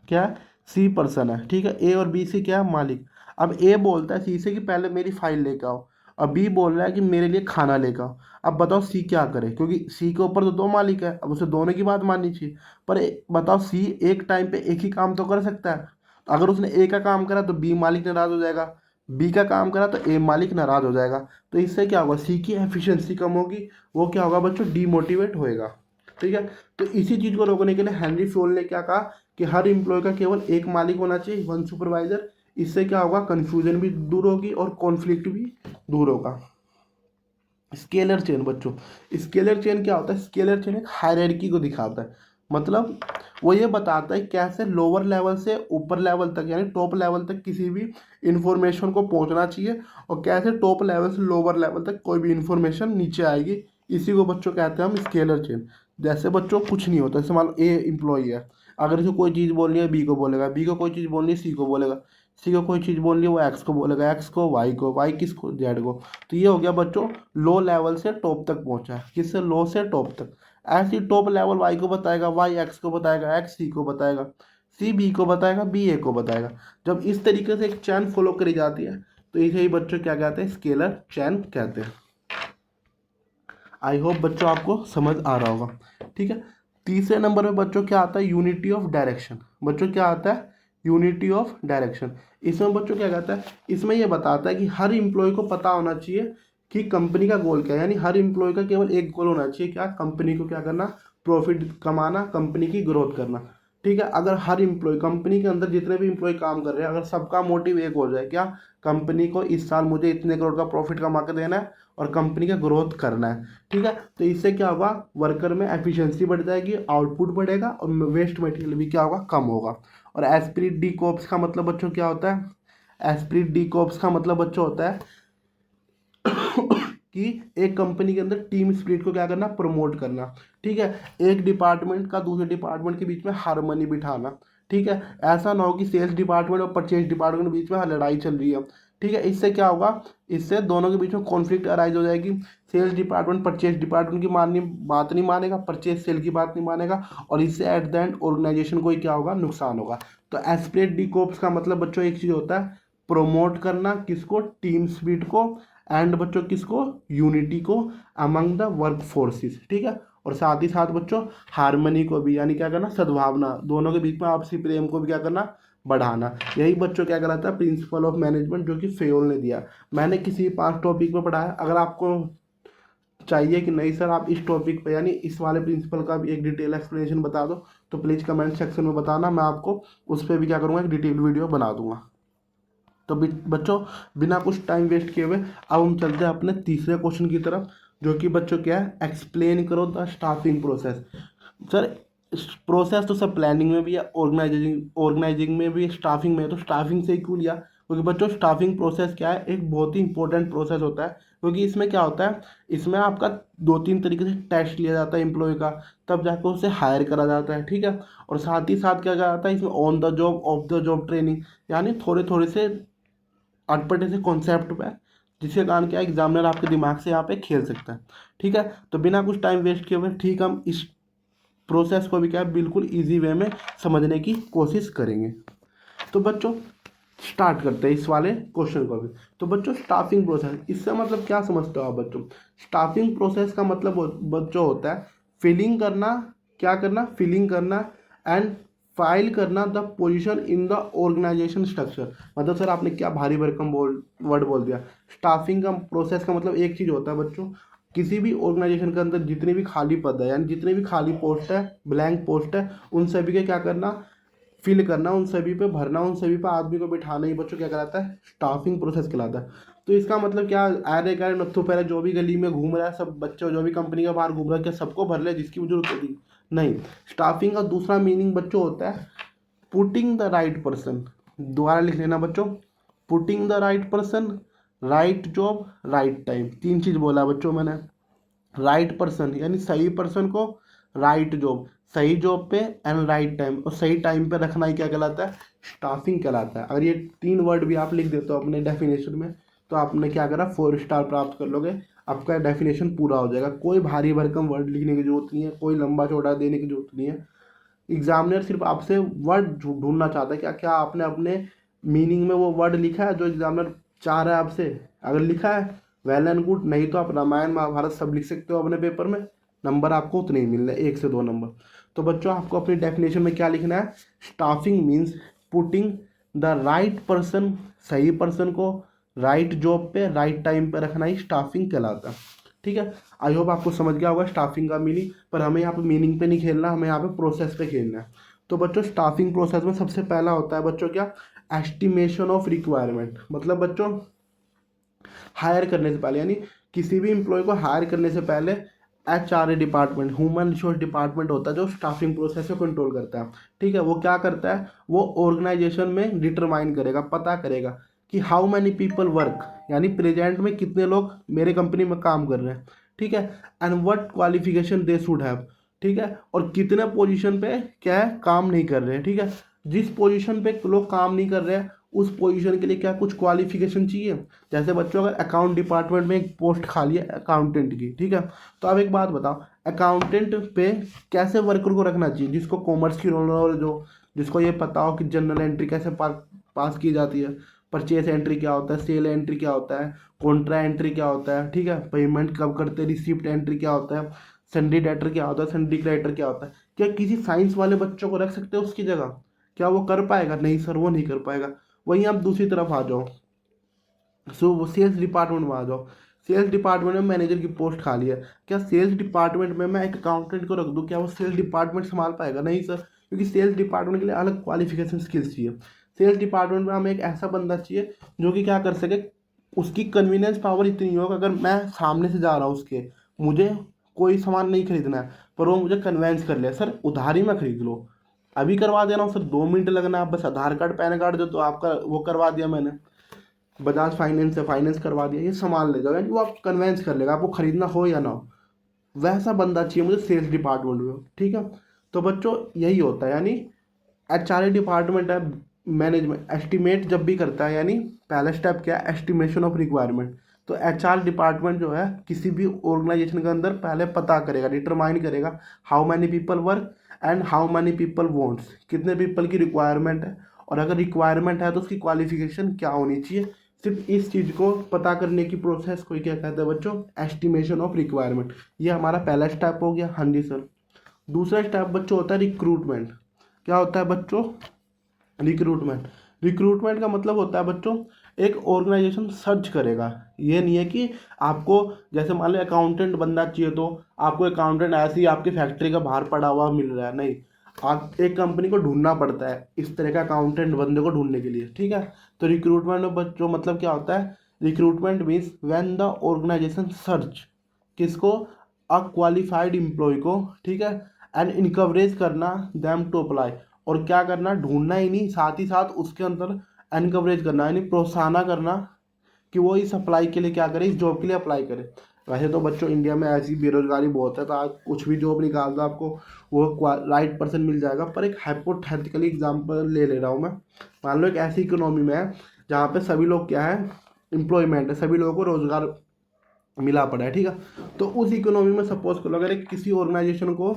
क्या है, सी पर्सन है, ठीक है, ए और बी से क्या है, मालिक। अब ए बोलता है सी से कि पहले मेरी फाइल लेकर आओ, अब बी बोल रहा है कि मेरे लिए खाना लेकर आओ। अब बताओ सी क्या करे, क्योंकि सी के ऊपर तो 2 मालिक है, अब उसे दोनों की बात माननी चाहिए। पर बताओ सी एक टाइम पे एक ही काम तो कर सकता है, अगर उसने ए का काम करा तो बी मालिक नाराज हो जाएगा, बी का काम करा तो ए मालिक नाराज हो जाएगा, तो इससे क्या होगा, सी की एफिशिएंसी कम होगी, वो क्या होगा बच्चों, डीमोटिवेट होएगा। ठीक है, तो इसी चीज़ को रोकने के लिए हेनरी फ्योल ने क्या कहा कि हर एम्प्लॉय का केवल एक मालिक होना चाहिए, वन सुपरवाइजर। इससे क्या होगा, कंफ्यूजन भी दूर होगी और कॉन्फ्लिक्ट भी दूर होगा। स्केलर चेन बच्चों, स्केलर चेन क्या होता है, स्केलर चेन एक हायरार्की को दिखाता है, मतलब वो ये बताता है कैसे लोअर लेवल से ऊपर लेवल तक यानी टॉप लेवल तक किसी भी इंफॉर्मेशन को पहुंचना चाहिए, और कैसे टॉप लेवल से लोअर लेवल तक कोई भी इंफॉर्मेशन नीचे आएगी। इसी को बच्चों कहते हैं हम स्केलर चेन। जैसे बच्चों कुछ नहीं होता, जैसे मान लो ए एम्प्लॉई है, अगर इसे कोई चीज़ बोलनी है बी को बोलेगा, बी को कोई चीज़ बोलनी है सी को बोलेगा, सी को कोई चीज़ बोलनी है वो एक्स को बोलेगा, एक्स को वाई को, वाई किसको, जेड को। तो ये हो गया बच्चों लो लेवल से टॉप तक पहुंचा है, किससे, लो से टॉप तक। ऐसी टॉप लेवल वाई को बताएगा, वाई एक्स को बताएगा, एक्स सी को बताएगा, सी बी को बताएगा, बी ए को बताएगा। जब इस तरीके से एक चैन फॉलो करी जाती है तो इसे ही बच्चों क्या कहते हैं, स्केलर चैन कहते हैं। आई होप बच्चों आपको समझ आ रहा होगा। ठीक है, तीसरे नंबर में बच्चों क्या आता है, यूनिटी ऑफ डायरेक्शन। बच्चों क्या आता है, यूनिटी ऑफ डायरेक्शन। इसमें बच्चों क्या कहता है, इसमें यह बताता है कि हर इम्प्लॉय को पता होना चाहिए कि कंपनी का गोल क्या है, यानी हर इम्प्लॉय का केवल एक गोल होना चाहिए, क्या, कंपनी को क्या करना, प्रॉफिट कमाना, कंपनी की ग्रोथ करना। ठीक है, अगर हर इम्प्लॉय, कंपनी के अंदर जितने भी इम्प्लॉय काम कर रहे हैं, अगर सबका मोटिव एक हो जाए, क्या, कंपनी को इस साल मुझे इतने करोड़ का प्रॉफिट कमा के देना है और कंपनी का ग्रोथ करना है। ठीक है, तो इससे क्या होगा, वर्कर में एफिशिएंसी बढ़ जाएगी, आउटपुट बढ़ेगा और वेस्ट मटेरियल भी क्या होगा, कम होगा। और एस्पिरिट डी कॉर्प्स का मतलब बच्चों क्या होता है, एस्पिरिट डी कॉर्प्स का मतलब बच्चों होता है कि एक कंपनी के अंदर टीम स्पिरिट को क्या करना, प्रमोट करना। ठीक है, एक डिपार्टमेंट का दूसरे डिपार्टमेंट के बीच में हार्मनी बिठाना। ठीक है, ऐसा ना हो कि सेल्स डिपार्टमेंट और परचेज डिपार्टमेंट के बीच में लड़ाई चल रही है। ठीक है, इससे क्या होगा, इससे दोनों के बीच में कॉन्फ्लिक्ट अराइज हो जाएगी। सेल्स डिपार्टमेंट परचेज डिपार्टमेंट की बात नहीं मानेगा, परचेज सेल की बात नहीं मानेगा, और इससे एट द एंड ऑर्गेनाइजेशन को ही क्या होगा, नुकसान होगा। तो एस्पिरेट डी कोप्स का मतलब बच्चों एक चीज़ होता है, प्रोमोट करना, किसको, टीम स्पिरिट को, एंड बच्चों किसको, यूनिटी को अमंग द वर्क फोर्सेस। ठीक है, और साथ ही साथ बच्चों हारमोनी को भी, यानी क्या करना, सद्भावना, दोनों के बीच में आपसी प्रेम को भी क्या करना, बढ़ाना। यही बच्चों क्या कहलाता है, प्रिंसिपल ऑफ मैनेजमेंट, जो कि फेयोल ने दिया। मैंने किसी 5 टॉपिक पे पढ़ाया, अगर आपको चाहिए कि नहीं सर आप इस टॉपिक पे यानी इस वाले प्रिंसिपल का भी एक डिटेल एक्सप्लेनेशन बता दो, तो प्लीज़ कमेंट सेक्शन में बताना, मैं आपको उस पर भी क्या करूँगा, एक डिटेल वीडियो बना दूंगा। तो बच्चों बिना कुछ टाइम वेस्ट किए हुए अब हम चलते हैं अपने तीसरे क्वेश्चन की तरफ, जो कि बच्चों क्या है, एक्सप्लेन करो the staffing process. Sir process तो सब प्लानिंग में भी है, ऑर्गेनाइजिंग में भी है, स्टाफिंग में है, तो स्टाफिंग से ही क्यों लिया, क्योंकि बच्चों स्टाफिंग प्रोसेस क्या है, एक बहुत ही इंपॉर्टेंट प्रोसेस होता है। क्योंकि इसमें क्या होता है, इसमें आपका 2-3 तरीके से टेस्ट लिया जाता है एम्प्लॉय का, तब जाकर उसे हायर करा जाता है। ठीक है, और साथ ही साथ क्या किया जाता है, इसमें on the job, of the job training, यानी थोड़े थोड़े से अटपटे से कॉन्सेप्ट पे, जिसके कारण क्या एग्जामिनर आपके दिमाग से यहाँ पे खेल सकता है। ठीक है, तो बिना कुछ टाइम वेस्ट किए हुए ठीक हम इस प्रोसेस को भी क्या है, बिल्कुल इजी वे में समझने की कोशिश करेंगे। तो बच्चों स्टार्ट करते हैं इस वाले क्वेश्चन को भी। तो बच्चों स्टाफिंग प्रोसेस, इससे मतलब क्या समझते हो आप बच्चों, स्टाफिंग प्रोसेस का मतलब बच्चों होता है फिलिंग करना, क्या करना, फिलिंग करना एंड फाइल करना the position in the organisation structure. मतलब सर आपने क्या भारी भरकम वर्ड बोल दिया। स्टाफिंग का प्रोसेस का मतलब एक चीज़ होता है बच्चों, किसी भी ऑर्गेनाइजेशन के अंदर जितने भी खाली पद है, यानी जितने भी खाली पोस्ट है, ब्लैंक पोस्ट है, उन सभी के क्या करना, फिल करना, उन सभी पे भरना, उन सभी पे आदमी को बिठाना, ही बच्चों क्या कहलाता है, स्टाफिंग प्रोसेस कहलाता है। तो इसका मतलब क्या, अरे क्या नत्थु पहले जो भी गली में घूम रहा है, सब बच्चे जो भी कंपनी के बाहर घूम रहा है, क्या सबको भर ले जिसकी भी जरूरत होती, नहीं। स्टाफिंग का दूसरा मीनिंग बच्चों होता है पुटिंग द राइट पर्सन। दोबारा लिख लेना बच्चों, putting the right person, right job, right time, 3 चीज़ बोला बच्चों मैंने। राइट पर्सन यानी सही पर्सन को, राइट जॉब सही जॉब पे, एंड राइट टाइम और सही टाइम पे रखना ही क्या कहलाता है, स्टाफिंग कहलाता है। अगर ये 3 वर्ड भी आप लिख देते हो अपने डेफिनेशन में, तो आपने क्या करा, 4 स्टार प्राप्त कर लोगे, आपका डेफिनेशन पूरा हो जाएगा। कोई भारी भरकम वर्ड लिखने की जरूरत नहीं है, कोई लंबा चौड़ा देने की जरूरत नहीं है। एग्जामिनर सिर्फ आपसे वर्ड ढूंढना चाहता है, क्या क्या आपने अपने मीनिंग में वो वर्ड लिखा है जो एग्जामिनर चाह रहा है आपसे। अगर लिखा है वेल एंड गुड, नहीं तो आप रामायण महाभारत सब लिख सकते हो अपने पेपर में, नंबर आपको उतने ही मिलने, 1 से 2 नंबर। तो बच्चों आपको अपनी डेफिनेशन में क्या लिखना है, staffing means putting the right person, सही पर्सन को, राइट जॉब पे राइट टाइम पे रखना ही स्टाफिंग कहलाता है। ठीक है, आई होप आपको समझ गया होगा स्टाफिंग का मीनिंग, पर हमें यहाँ पे मीनिंग पे नहीं खेलना, हमें यहाँ पे प्रोसेस पे खेलना है। तो बच्चों स्टाफिंग प्रोसेस में सबसे पहला होता है बच्चों क्या, एस्टिमेशन ऑफ रिक्वायरमेंट। मतलब बच्चों हायर करने से पहले, यानी किसी भी एम्प्लॉय को हायर करने से पहले HR department, human resource department होता है जो स्टाफिंग प्रोसेस को कंट्रोल करता है। ठीक है, वो क्या करता है, वो ऑर्गेनाइजेशन में डिटरमाइन करेगा, पता करेगा कि हाउ मैनी पीपल वर्क, यानी प्रेजेंट में कितने लोग मेरे कंपनी में काम कर रहे हैं। ठीक है, and what qualification they should have. ठीक है, और कितने पोजीशन पे क्या है काम नहीं कर रहे हैं। ठीक है, जिस पोजीशन पे लोग काम नहीं कर रहे हैं उस पोजीशन के लिए क्या कुछ क्वालिफिकेशन चाहिए। जैसे बच्चों अगर अकाउंट डिपार्टमेंट में एक पोस्ट खाली है अकाउंटेंट की, ठीक है, तो आप एक बात बताओ, अकाउंटेंट पे कैसे वर्कर को रखना चाहिए, जिसको कॉमर्स की नॉलेज हो, जिसको ये पता हो कि जनरल एंट्री कैसे पास की जाती है, परचेस एंट्री क्या होता है, सेल एंट्री क्या होता है, कॉन्ट्रा एंट्री क्या होता है, ठीक है, पेमेंट कब करते हैं, रिसिप्ट एंट्री क्या होता है, सन्डी डेटर क्या होता है, सन्डी क्रेडिटर क्या होता है। क्या किसी साइंस वाले बच्चों को रख सकते हो उसकी जगह? क्या वो कर पाएगा? नहीं सर, वो नहीं कर पाएगा। वहीं आप दूसरी तरफ आ जाओ, वो सेल्स डिपार्टमेंट में आ जाओ। सेल्स डिपार्टमेंट में मैनेजर की पोस्ट खाली है, क्या सेल्स डिपार्टमेंट में मैं एक अकाउंटेंट को रख दूं, क्या वो सेल्स डिपार्टमेंट संभाल पाएगा? नहीं सर, क्योंकि सेल्स डिपार्टमेंट के लिए अलग क्वालिफिकेशन स्किल्स चाहिए। सेल्स डिपार्टमेंट में हमें एक ऐसा बंदा चाहिए जो कि क्या कर सके, उसकी कन्वीनियंस पावर इतनी हो कि अगर मैं सामने से जा रहा हूँ उसके, मुझे कोई सामान नहीं खरीदना है, पर वो मुझे कन्वेंस कर ले, सर उधारी में खरीद लो, अभी करवा दे रहा हूँ सर, 2 मिनट लगना है, आप बस आधार कार्ड पैन कार्ड दो तो आपका वो करवा दिया मैंने, बजाज फाइनेंस से फाइनेंस करवा दिया, ये सामान ले जाओ, यानी वो आप कन्वेंस कर लेगा, आपको खरीदना हो या ना हो। वैसा बंदा चाहिए मुझे सेल्स डिपार्टमेंट में। ठीक है, तो बच्चों यही होता है, यानी HR डिपार्टमेंट है मैनेजमेंट, एस्टिमेट जब भी करता है, यानी पहला स्टेप क्या है, एस्टिमेशन ऑफ रिक्वायरमेंट। तो HR डिपार्टमेंट जो है किसी भी ऑर्गेनाइजेशन के अंदर पहले पता करेगा, डिटरमाइन करेगा how many people work and how many people wants, कितने पीपल की रिक्वायरमेंट है, और अगर रिक्वायरमेंट है तो उसकी क्वालिफिकेशन क्या होनी चाहिए। सिर्फ इस चीज़ को पता करने की प्रोसेस को क्या कहते हैं बच्चों, एस्टिमेशन ऑफ रिक्वायरमेंट। ये हमारा पहला स्टेप हो गया। हाँ जी सर। दूसरा स्टेप बच्चों होता है रिक्रूटमेंट। क्या होता है बच्चों, रिक्रूटमेंट। रिक्रूटमेंट का मतलब होता है बच्चों, एक ऑर्गेनाइजेशन सर्च करेगा। ये नहीं है कि आपको, जैसे मान लो अकाउंटेंट बंदा चाहिए तो आपको अकाउंटेंट ऐसे ही आपकी फैक्ट्री का बाहर पड़ा हुआ मिल रहा है, नहीं, आप एक कंपनी को ढूंढना पड़ता है इस तरह का अकाउंटेंट बंदे को ढूंढने के लिए। ठीक है, तो रिक्रूटमेंट में बच्चों मतलब क्या होता है, recruitment means when the organisation search, किसको, अ क्वालिफाइड एम्प्लॉय को, ठीक है, एंड इनकवरेज करना देम टू अप्लाई, और क्या करना, ढूंढना ही नहीं, साथ ही साथ उसके अंदर एनकवरेज करना, यानी प्रोत्साहन करना कि वो इस अप्लाई के लिए क्या करे, इस जॉब के लिए अप्लाई करे। वैसे तो बच्चों इंडिया में ऐसी बेरोजगारी बहुत है, तो आज कुछ भी जॉब निकाल दो आपको वो राइट पर्सन मिल जाएगा, पर एक हाइपोथेटिकली एग्जांपल ले ले रहा हूँ मैं। मान लो एक ऐसी इकोनॉमी में है जहाँ पे सभी लोग क्या है, एम्प्लॉयमेंट है, सभी लोगों को रोजगार मिला पड़ा है। ठीक है, तो उस इकोनॉमी में सपोज करो अगर एक किसी ऑर्गेनाइजेशन को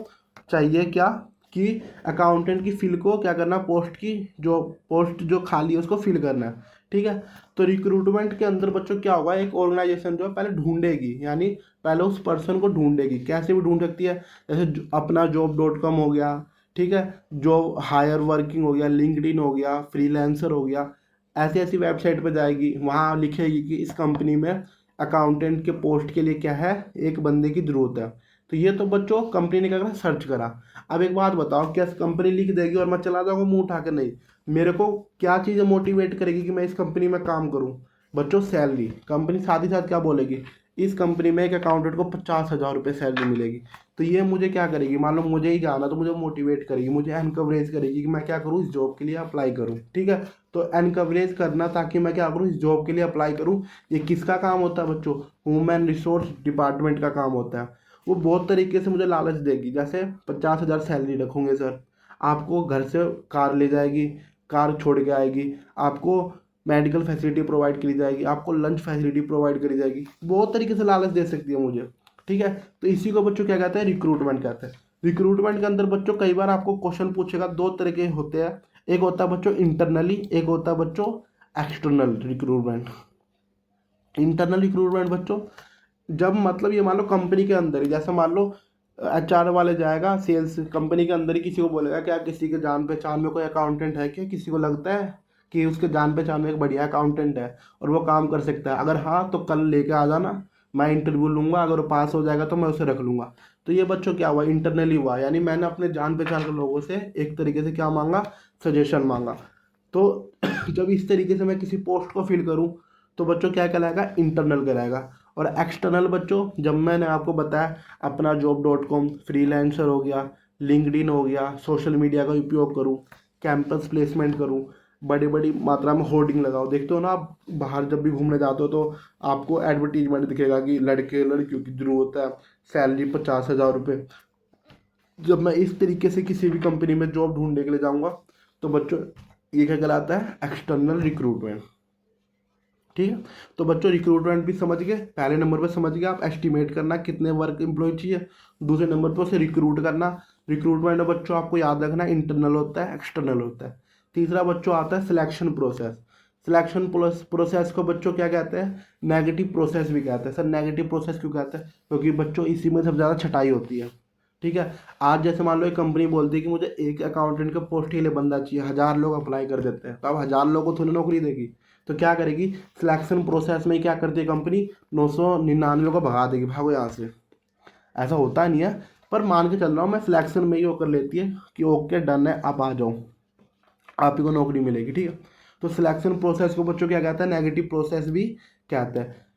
चाहिए क्या, कि अकाउंटेंट की फिल को क्या करना, पोस्ट की जो पोस्ट जो खाली है उसको फिल करना है। ठीक है, तो रिक्रूटमेंट के अंदर बच्चों क्या होगा, एक ऑर्गेनाइजेशन जो है पहले ढूंढेगी, यानी पहले उस पर्सन को ढूंढेगी, कैसे भी ढूंढ सकती है, जैसे अपना जॉब.com हो गया, ठीक है, जॉब हायर वर्किंग हो गया, लिंक्डइन हो गया, फ्रीलांसर हो गया, ऐसी ऐसी वेबसाइट पर जाएगी, वहाँ लिखेगी कि इस कंपनी में अकाउंटेंट के पोस्ट के लिए क्या है, एक बंदे की ज़रूरत है। तो ये तो बच्चों कंपनी ने क्या करा, सर्च करा। अब एक बात बताओ, क्या कंपनी लिख देगी और मैं चला जाऊँगा मुंह उठा के? नहीं, मेरे को क्या चीज़ें मोटिवेट करेगी कि मैं इस कंपनी में काम करूँ? बच्चों सैलरी। कंपनी साथ ही साथ क्या बोलेगी, इस कंपनी में एक अकाउंटेंट को 50,000 रुपये सैलरी मिलेगी। तो ये मुझे क्या करेगी, मान लो मुझे ही जाना, तो मुझे मोटिवेट करेगी, मुझे एनकवरेज करेगी कि मैं क्या करूँ, इस जॉब के लिए अप्लाई करूँ। ठीक है, तो एनकवरेज करना ताकि मैं क्या करूँ, इस जॉब के लिए अप्लाई करूँ, ये किसका काम होता है बच्चों, ह्यूमन रिसोर्स डिपार्टमेंट का काम होता है। वो बहुत तरीके से मुझे लालच देगी, जैसे 50,000 सैलरी रखोगे सर, आपको घर से कार ले जाएगी, कार छोड़ के आएगी, आपको मेडिकल फैसिलिटी प्रोवाइड करी जाएगी, आपको लंच फैसिलिटी प्रोवाइड करी जाएगी, बहुत तरीके से लालच दे सकती है मुझे। ठीक है, तो इसी को बच्चों क्या कहते हैं, रिक्रूटमेंट कहते हैं। रिक्रूटमेंट के अंदर बच्चों कई बार आपको क्वेश्चन पूछेगा, दो तरह के होते हैं, एक होता है बच्चों इंटरनली, एक होता है बच्चों एक्सटर्नल रिक्रूटमेंट। इंटरनल रिक्रूटमेंट बच्चों, जब मतलब ये मान लो कंपनी के अंदर ही, जैसे मान लो HR वाले जाएगा सेल्स, कंपनी के अंदर ही किसी को बोलेगा क्या, किसी के जान पहचान में कोई अकाउंटेंट है क्या, किसी को लगता है कि उसके जान पहचान में एक बढ़िया अकाउंटेंट है और वो काम कर सकता है, अगर हाँ तो कल लेके आ जाना, मैं इंटरव्यू लूँगा, अगर वो पास हो जाएगा तो मैं उसे रख लूँगा। तो ये बच्चों क्या हुआ, इंटरनली हुआ, यानी मैंने अपने जान पहचान के लोगों से एक तरीके से क्या मांगा, सजेशन मांगा। तो जब इस तरीके से मैं किसी पोस्ट को फिल करूँ तो बच्चों क्या कहलाएगा, इंटरनल कहलाएगा। और एक्सटर्नल बच्चों, जब मैंने आपको बताया अपना जॉब.com, फ्रीलांसर हो गया, लिंक्डइन हो गया, सोशल मीडिया का उपयोग करूँ, कैंपस प्लेसमेंट करूँ, बड़ी बड़ी मात्रा में होर्डिंग लगाओ। देखते हो ना आप बाहर जब भी घूमने जाते हो तो आपको एडवर्टीजमेंट दिखेगा कि लड़के लड़कियों की जरूरत है, सैलरी 50,000 रुपये। जब मैं इस तरीके से किसी भी कंपनी में जॉब ढूंढने के लिए जाऊंगा तो बच्चों ये क्या कहलाता है, एक्सटर्नल रिक्रूटमेंट। ठीक है, तो बच्चों रिक्रूटमेंट भी समझ गए, पहले नंबर पर समझ गए आप एस्टिमेट करना कितने वर्क एम्प्लॉय चाहिए, दूसरे नंबर पर उसे रिक्रूट करना। रिक्रूटमेंट में बच्चों आपको याद रखना इंटरनल होता है, एक्सटर्नल होता है। तीसरा बच्चों आता है सिलेक्शन प्रोसेस। सिलेक्शन प्रोसेस को बच्चों क्या कहते हैं, नेगेटिव प्रोसेस भी कहते हैं। सर नेगेटिव प्रोसेस क्यों कहते हैं, क्योंकि बच्चों इसी में सबसे ज़्यादा छटाई होती है। ठीक है, आज जैसे मान लो एक कंपनी बोलती है कि मुझे एक अकाउंटेंट का पोस्ट के लिए बंदा चाहिए, 1,000 लोग अप्लाई कर देते हैं, तो अब 1,000 लोगों को थोड़ी नौकरी देगी। तो क्या करेगी, सिलेक्शन प्रोसेस में क्या करती है कंपनी, 999 को भगा देगी, भागो यहाँ से। ऐसा होता नहीं है, पर मान के चल रहा हूँ मैं, सिलेक्शन में ही वो कर लेती है कि ओके डन है, आप आ जाओ, आप ही को नौकरी मिलेगी। ठीक है, तो सिलेक्शन प्रोसेस को बच्चों क्या कहता है, नेगेटिव प्रोसेस भी कहता है।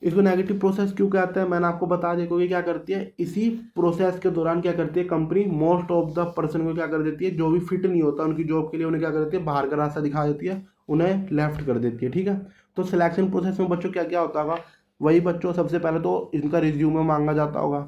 इसको नेगेटिव प्रोसेस क्यों कहते हैं, मैंने आपको बता दिया, क्योंकि क्या करती है इसी प्रोसेस के दौरान क्या करती है company, most of the person को क्या कर देती है, जो भी फिट नहीं होता उनकी जॉब के लिए, उन्हें क्या कर देती है, बाहर का रास्ता दिखा देती है, उन्हें लेफ्ट कर देती है। ठीक है, तो सिलेक्शन प्रोसेस में बच्चों क्या क्या होता होगा, वही बच्चों सबसे पहले तो इनका रिज्यूमे मांगा जाता होगा।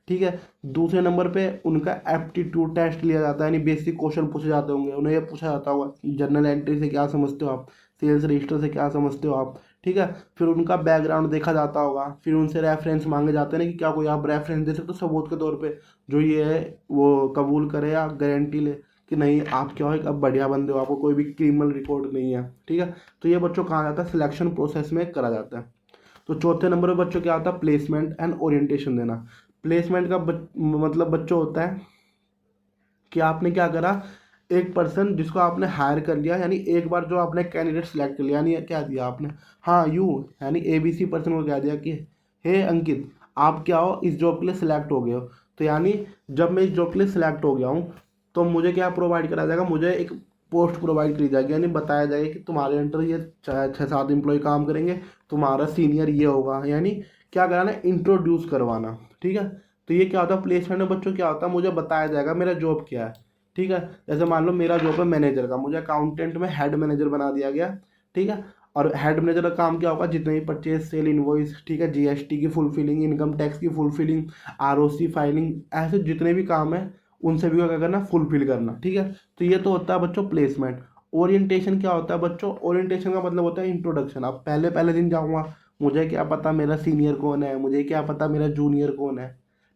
ठीक है, दूसरे नंबर पे उनका एप्टीट्यूड टेस्ट लिया जाता है, यानी बेसिक क्वेश्चन पूछे जाते होंगे, उन्हें ये पूछा जाता होगा जर्नल एंट्री से क्या समझते हो आप, सेल्स रजिस्टर से क्या समझते हो आप। ठीक है, फिर उनका बैकग्राउंड देखा जाता होगा, फिर उनसे रेफरेंस मांगे जाते हैं ना कि क्या कोई आप रेफरेंस दे सकते हो सबूत के तौर पे, जो ये है वो कबूल करे या गारंटी ले कि नहीं आप क्या हो, एक अब बढ़िया बंदे हो, आपको कोई भी क्रिमिनल रिकॉर्ड नहीं है। ठीक है, तो ये बच्चों कहा जाता है, सिलेक्शन प्रोसेस में करा जाता है। तो चौथे नंबर पर बच्चों क्या होता है, प्लेसमेंट एंड ओरिएंटेशन देना। प्लेसमेंट का मतलब बच्चों होता है कि आपने क्या करा, एक पर्सन जिसको आपने हायर कर लिया, यानी एक बार जो आपने कैंडिडेट सेलेक्ट कर लिया, यानी क्या दिया आपने, हाँ यू, यानी ABC पर्सन को क्या दिया कि हे अंकित आप क्या हो, इस जॉब के लिए सिलेक्ट हो गए हो। तो यानी जब मैं इस जॉब के लिए सिलेक्ट हो गया हूँ तो मुझे क्या प्रोवाइड करा जाएगा, मुझे एक पोस्ट प्रोवाइड करी जाएगी, यानी बताया जाएगा कि तुम्हारे अंडर ये 6-7 एम्प्लॉय काम करेंगे, तुम्हारा सीनियर ये होगा, यानी क्या कराना, इंट्रोड्यूस करवाना। ठीक है, तो ये क्या होता है, प्लेसमेंट में बच्चों क्या होता है, मुझे बताया जाएगा मेरा जॉब क्या है। ठीक है, जैसे मान लो मेरा जॉब है मैनेजर का, मुझे अकाउंटेंट में हेड मैनेजर बना दिया गया। ठीक है, और हेड मैनेजर का काम क्या होगा, जितने भी परचेज सेल इनवॉइस, ठीक है, GST की फुलफिलिंग, इनकम टैक्स की फुलफिलिंग, ROC फाइलिंग, ऐसे जितने भी काम है उन सभी को क्या करना, फुलफिल करना। ठीक है, तो ये तो होता है बच्चों प्लेसमेंट। ओरिएंटेशन क्या होता है बच्चों, ओरिएंटेशन का मतलब होता है इंट्रोडक्शन। अब पहले पहले दिन जाऊँगा, मुझे क्या पता मेरा सीनियर कौन है, मुझे क्या पता मेरा जूनियर कौन है।